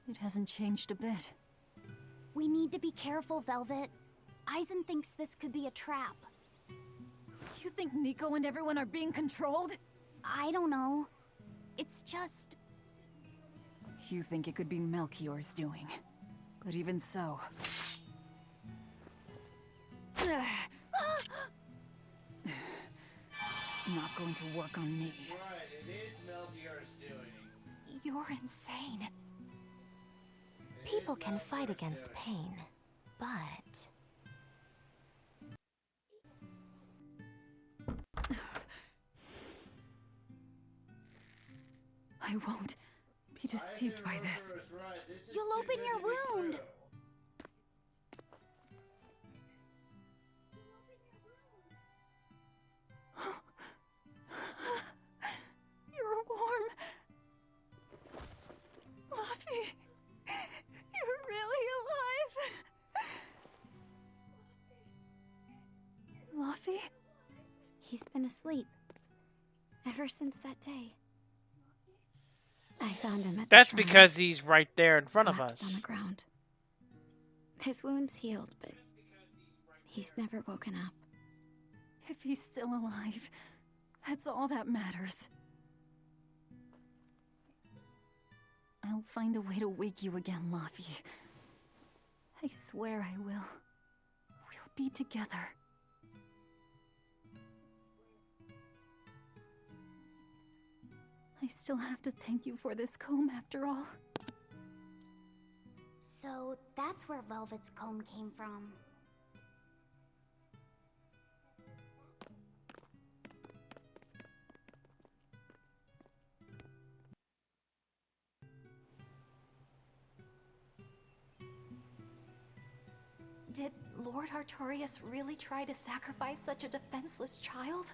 B: It hasn't changed a bit.
C: We need to be careful, Velvet. Eisen thinks this could be a trap.
B: You think Nico and everyone are being controlled?
C: I don't know. It's just...
B: You think it could be Melchior's doing. But even so... Not going to work on me.
A: Right, it is Melchior's doing.
C: You're insane.
D: People can fight against pain, but...
B: I won't be deceived by this.
C: You'll open your wound.
B: You're warm. Luffy, you're really alive. Luffy?
C: He's been asleep. Ever since that day. I found him at
H: That's
C: the shrine,
H: because he's right there in front of
C: collapsed
H: us.
C: on the ground. His wounds healed, but he's never woken up.
B: If he's still alive, that's all that matters. I'll find a way to wake you again, Luffy. I swear I will. We'll be together. I still have to thank you for this comb after all.
C: So that's where Velvet's comb came from. Did Lord Artorias really try to sacrifice such a defenseless child?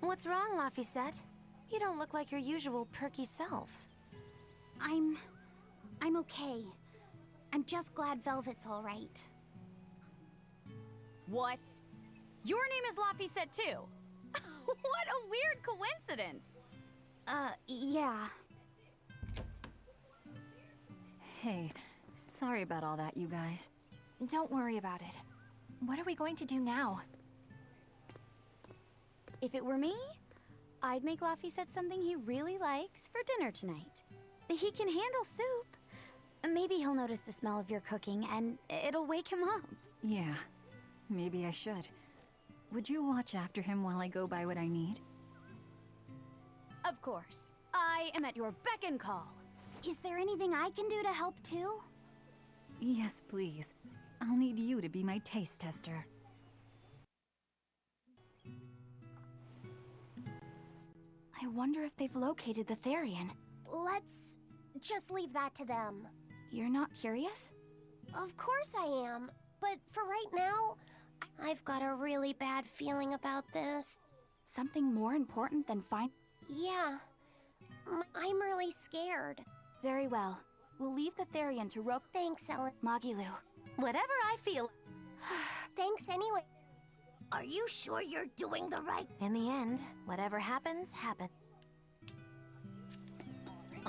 D: What's wrong, Laphicet? You don't look like your usual perky self.
C: I'm okay. I'm just glad Velvet's all right.
N: What? Your name is Laphicet too? What a weird coincidence!
C: Yeah.
B: Hey, sorry about all that, you guys.
C: Don't worry about it. What are we going to do now?
N: If it were me, I'd make Laphicet something he really likes for dinner tonight. He can handle soup. Maybe he'll notice the smell of your cooking and it'll wake him up.
B: Yeah, maybe I should. Would you watch after him while I go buy what I need?
N: Of course. I am at your beck and call.
C: Is there anything I can do to help too?
B: Yes, please. I'll need you to be my taste tester.
C: I wonder if they've located the Therian.
J: Let's just leave that to them.
C: You're not curious?
J: Of course I am, but for right now, I've got a really bad feeling about this.
C: Something more important than find...
J: Yeah, I'm really scared.
C: Very well. We'll leave the Therian to rope...
J: Thanks, Ellen.
C: Magilu.
J: Whatever I feel. Thanks anyway. Are you sure you're doing the right...
D: In the end, whatever happens, happens.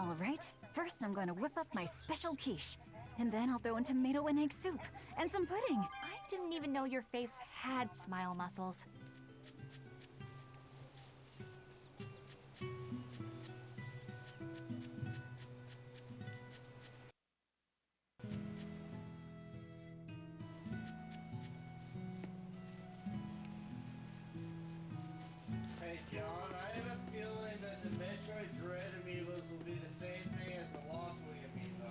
B: All right, first I'm going to whip up my special quiche. And then I'll throw in tomato and egg soup. And some pudding.
C: I didn't even know your face had smile muscles.
A: Hey, John, I have a feeling Metroid Dread amiibos will be the same thing as the Loftwing amiibo.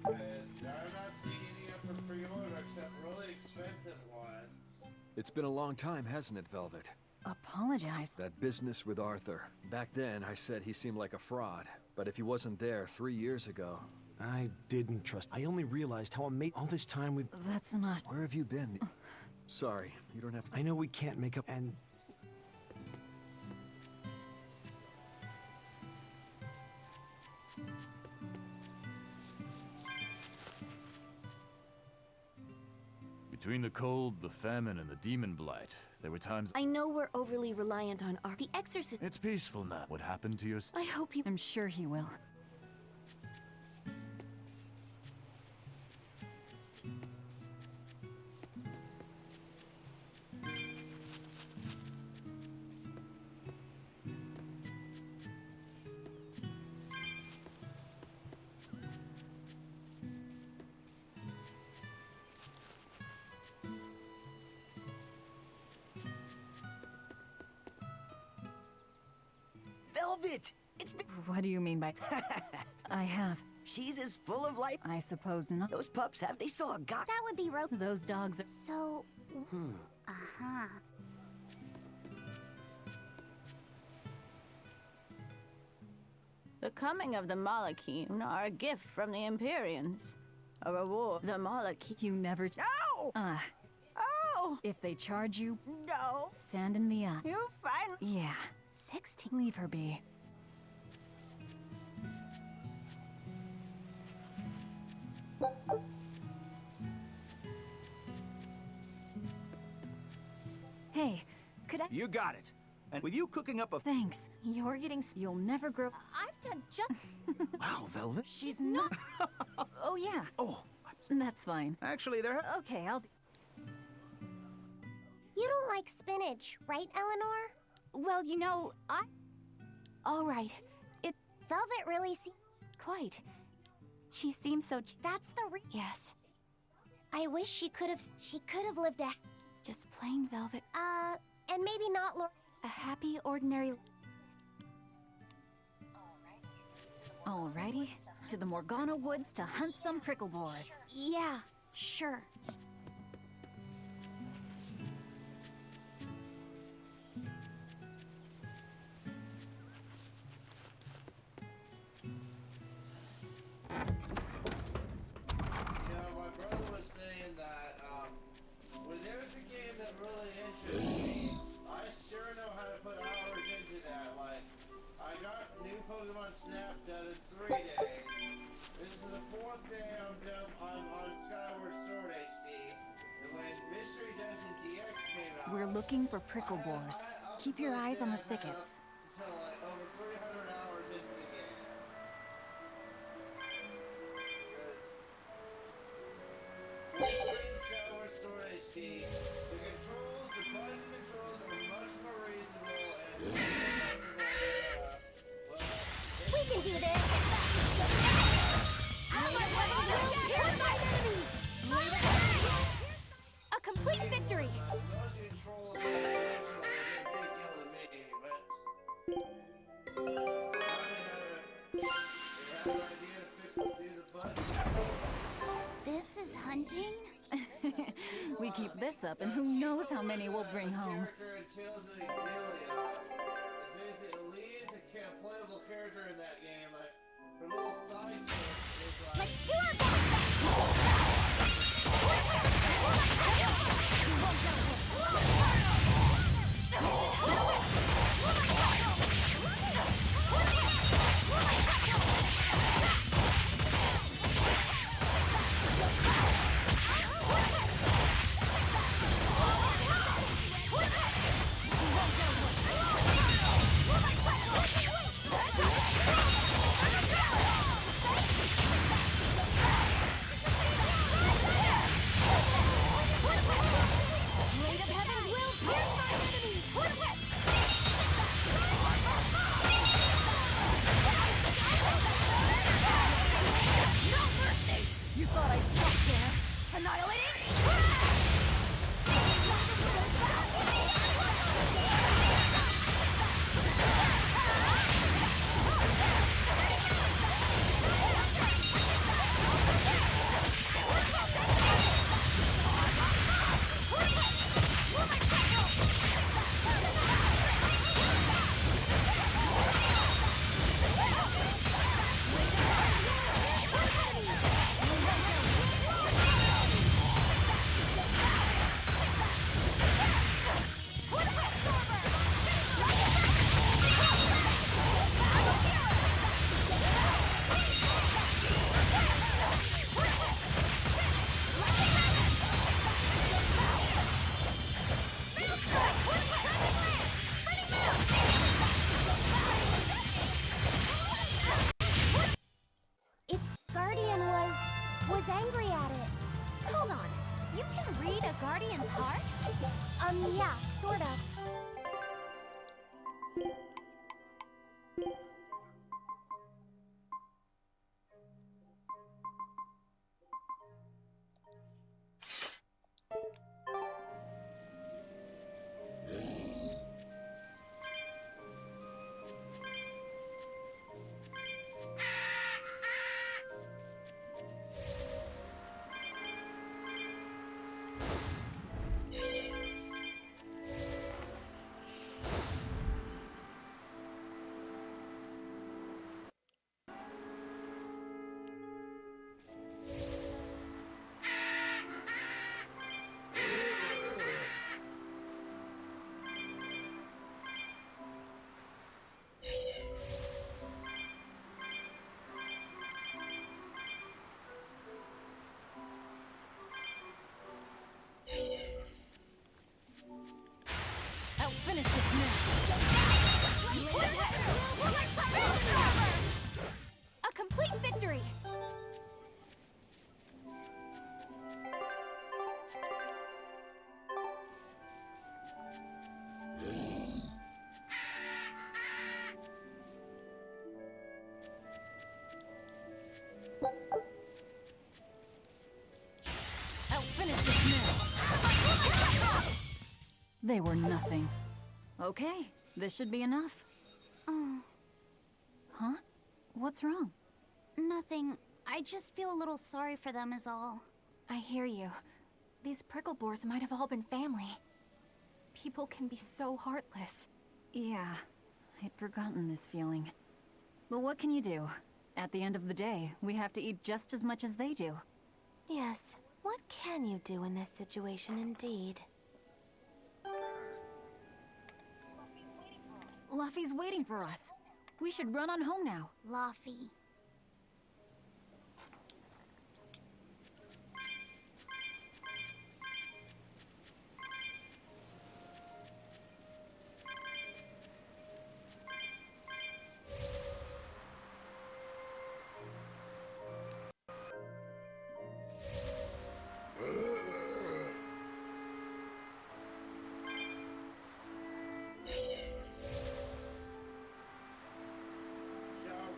A: Because I'm not seeing any up for pre-order except really expensive ones.
O: It's been a long time, hasn't it, Velvet?
B: Apologize.
O: That business with Arthur. Back then, I said he seemed like a fraud. But if he wasn't there 3 years ago...
I: I didn't trust. I only realized how amazing all this time we...
B: That's not...
O: Where have you been? Sorry, you don't have to...
I: I know we can't make up and...
M: Between the cold, the famine, and the demon blight, there were times...
P: I know we're overly reliant on the exorcist.
M: It's peaceful now. What happened to your...
P: I hope he...
B: I'm sure he will.
Q: Velvet! It's been...
B: What do you mean by... I have.
Q: She's as full of life.
B: I suppose not.
Q: Those pups they saw a guy.
J: That would be rope.
B: Those dogs are...
J: So... Uh-huh.
R: The coming of the Malachim are a gift from the Empyreans. A reward. The Malachim...
B: You never...
R: No! Oh!
B: If they charge you...
R: No!
B: Sand in the eye.
R: You finally...
B: Yeah. 16. Leave her be. Hey, could I...
Q: You got it. And with you cooking up a...
B: Thanks. You're getting... You'll never grow...
J: I've done just...
Q: Wow, Velvet.
B: She's not... Oh, yeah.
Q: Oh,
B: that's fine.
Q: actually, there...
B: Okay, I'll...
J: You don't like spinach, right, Eleanor?
C: Well, you know, All right.
J: Velvet really
C: Quite. She seems so...
J: That's the
C: Yes.
J: I wish she could have lived a...
C: Just plain Velvet.
J: And maybe not
C: A happy, ordinary...
B: Alrighty. To the Morgana Woods to hunt some prickle boars.
C: Yeah, sure.
A: My brother was saying that, when there's a game that really interests me, I sure know how to put hours into that. Like, I got new Pokemon Snap done in 3 days. This is the 4th day I'm on Skyward Sword HD. And when Mystery Dungeon DX came out...
B: We're looking for prickle boars. Keep your eyes on the thickets.
A: Until like over 300 hours into the game. Mystery Skyward Sword HD, the controls, the button controls are much more reasonable and more comfortable than,
J: We can do this!
C: A complete victory!
A: most controls are eventually a big deal to me, but... They have an idea to fix the buttons.
J: This is hunting?
B: We keep this up, and who knows how many we'll bring home.
A: Character in Tales of Exilia. It's basically Lee's a playable character in that game. Like, her little side quest is like...
J: Let's do our best!
C: A complete victory!
B: I'll finish this now. They were nothing. Okay, this should be enough.
C: Oh,
B: Huh? What's wrong?
C: nothing. I just feel a little sorry for them is all. I hear you. These prickle boars might have all been family. People can be so heartless.
B: Yeah, I'd forgotten this feeling. But what can you do? At the end of the day, we have to eat just as much as they do.
D: Yes, what can you do in this situation indeed?
B: Luffy's waiting for us. We should run on home now.
C: Luffy.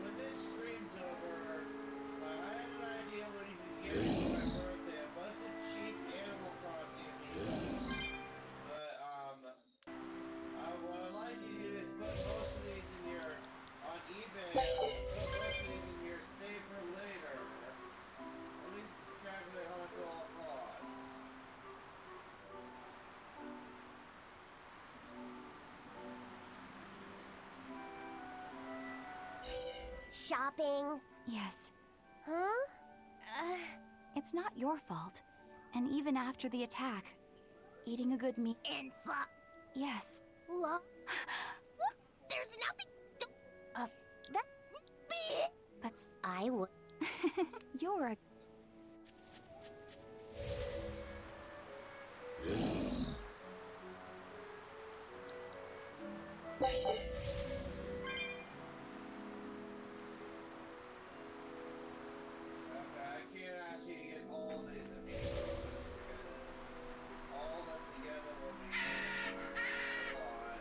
A: When this stream's over, I have an idea what you can get me for my birthday. A bunch of cheap Animal Crossing amiibos. But, what I'd like you to do is put most of these in your, on eBay, put most of these in your save for later. Let me just calculate how much it'll all cost.
J: Shopping?
C: Yes.
J: Huh?
C: It's not your fault. And even after the attack, eating a good meal. Yes.
J: Look. There's nothing to... that...
C: But
J: I would...
C: you're a...
A: Okay, I can't ask you to get all of these amiibos because all of them together will be a lot.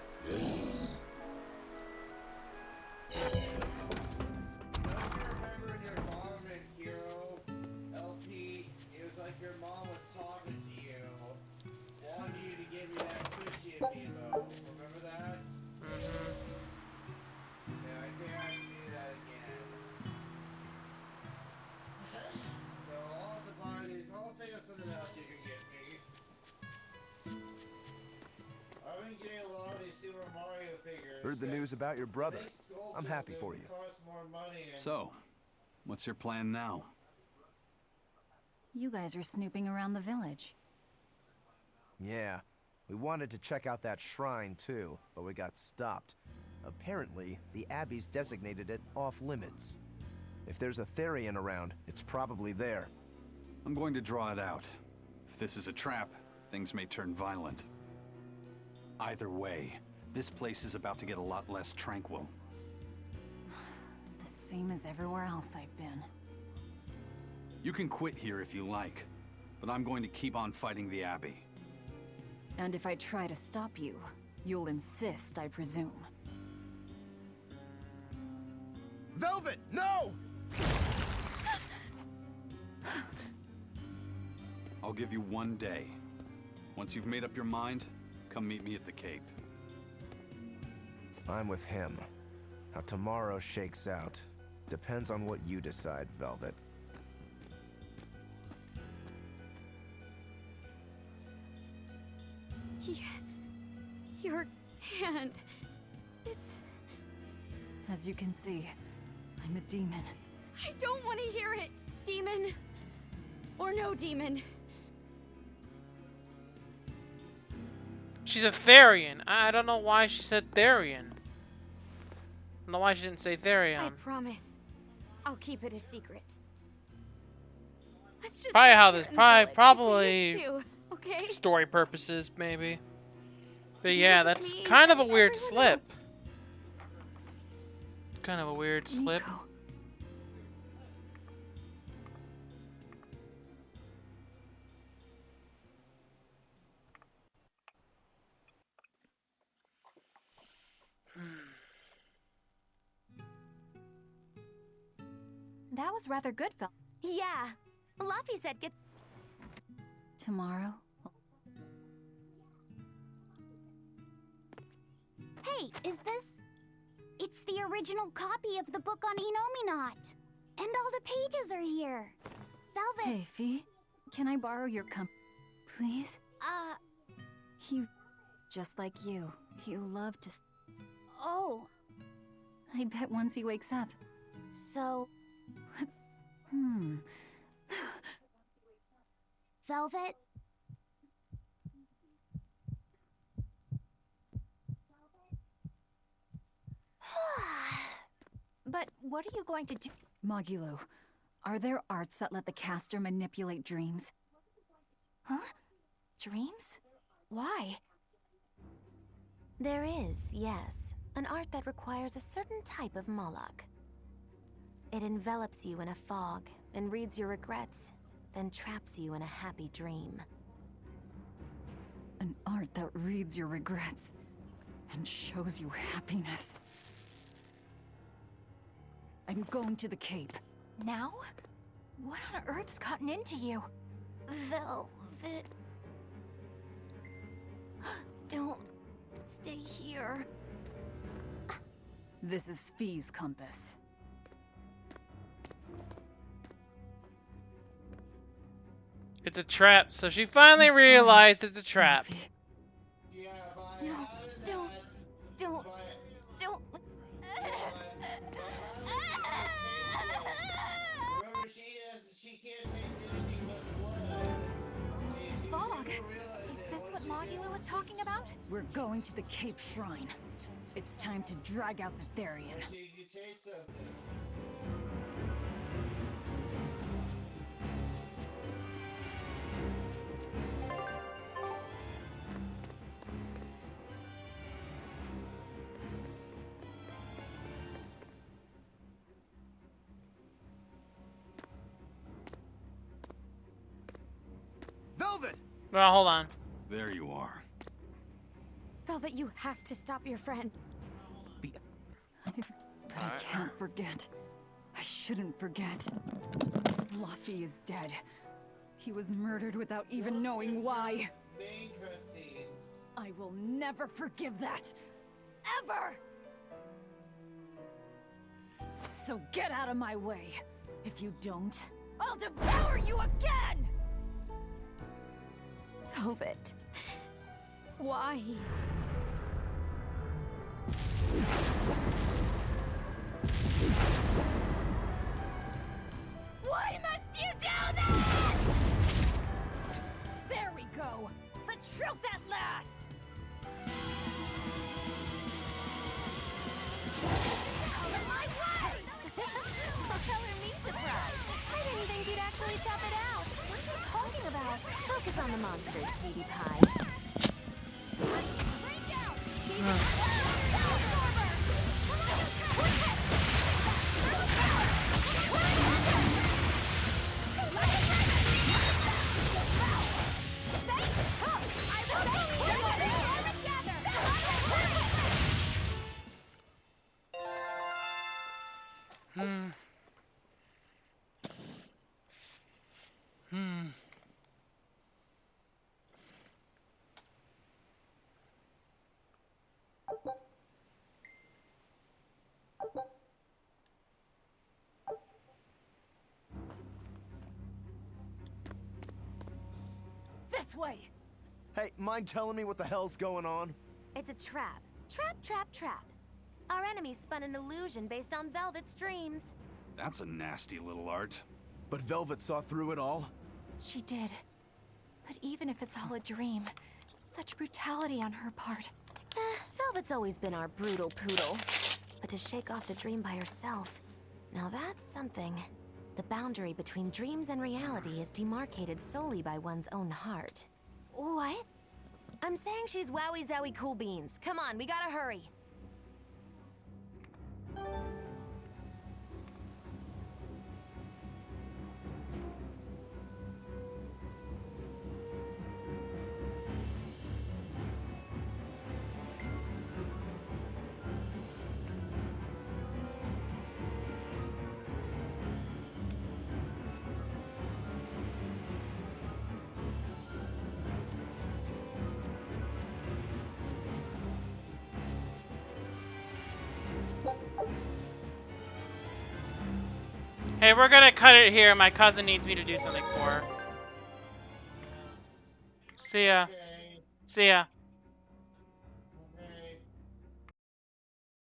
A: Don't you remember in your Bottomman Hero LP, it was like your mom was talking to you, wanting you to give me that Gucci amiibo. Remember that? Yeah, I can't ask you to do that again. So I'll have to buy these. I'll think of something else you can get me. I've been getting a lot of these Super Mario figures.
F: Heard the news about your brother.
A: Big sculptures
F: I'm happy
A: that
F: for you.
A: cost more money and
E: So, what's your plan now?
B: You guys are snooping around the village.
F: Yeah, we wanted to check out that shrine too, but we got stopped. Apparently, the Abbey's designated it off-limits. If there's a Therian around, it's probably there.
E: I'm going to draw it out. If this is a trap, things may turn violent. Either way, this place is about to get a lot less tranquil.
B: The same as everywhere else I've been.
E: You can quit here if you like, but I'm going to keep on fighting the Abbey.
B: And if I try to stop you, you'll insist, I presume.
F: Velvet, no!
E: I'll give you 1 day. Once you've made up your mind, come meet me at the Cape.
F: I'm with him. How tomorrow shakes out depends on what you decide, Velvet.
C: Your hand. It's...
B: As you can see, I'm a demon.
C: I don't want to hear it. Demon. Or no demon.
H: She's a Therian. I don't know why she said Therian. I don't know why she didn't say Therian.
C: I promise. I'll keep it a secret. Let's just
H: Probably
C: live
H: how
C: here
H: this
C: in the village like we
H: probably
C: used to, okay?
H: story purposes, maybe. But yeah, that's kind of a weird slip. Kind of a weird slip.
C: That was rather good, Phil.
D: Yeah. Luffy said get...
B: Tomorrow?
J: Hey, is this... It's the original copy of the book on Enominat. And all the pages are here. Velvet...
B: Hey, Fee. Can I borrow your please? He... Just like you. He loved to...
J: Oh.
B: I bet once he wakes up.
J: So... Velvet?
C: But what are you going to do?
B: Magilo, are there arts that let the caster manipulate dreams?
C: Huh? Dreams? Why?
D: There is, yes. An art that requires a certain type of Moloch. It envelops you in a fog and reads your regrets, then traps you in a happy dream.
B: An art that reads your regrets and shows you happiness. I'm going to the Cape.
C: Now? What on earth's gotten into you?
D: Velvet... Don't stay here.
B: This is Fee's compass.
H: It's a trap. So she finally realized it's a trap.
J: No, don't.
A: Remember, she can't taste anything but blood.
C: Fog. Is this what Magilo was talking about?
B: We're going to the Cape Shrine. It's time to drag out the Therian.
A: So you can taste something.
F: Velvet!
H: Well, hold on.
M: There you are.
C: Velvet, you have to stop your friend.
B: But I can't forget. I shouldn't forget. Luffy is dead. He was murdered without even knowing why.
A: Main cutscenes.
B: I will never forgive that. Ever! So get out of my way. If you don't, I'll devour you again!
C: Velvet. Why?
B: Why must you do this? There we go. The truth at last! Out of my way!
D: Color me surprised. I didn't think you'd actually tough it out. What are you talking about? Focus on the monsters, sweetie pie.
B: This way!
F: Hey, mind telling me what the hell's going on?
D: It's a trap. Trap. Our enemy spun an illusion based on Velvet's dreams.
E: That's a nasty little art.
F: But Velvet saw through it all?
C: She did. But even if it's all a dream, such brutality on her part.
D: Velvet's always been our brutal poodle. But to shake off the dream by herself, now that's something. The boundary between dreams and reality is demarcated solely by one's own heart.
C: What?
D: I'm saying she's wowie zowie cool beans. Come on, we gotta hurry.
H: Hey, we're gonna cut it here. My cousin needs me to do something for her. See ya. See ya.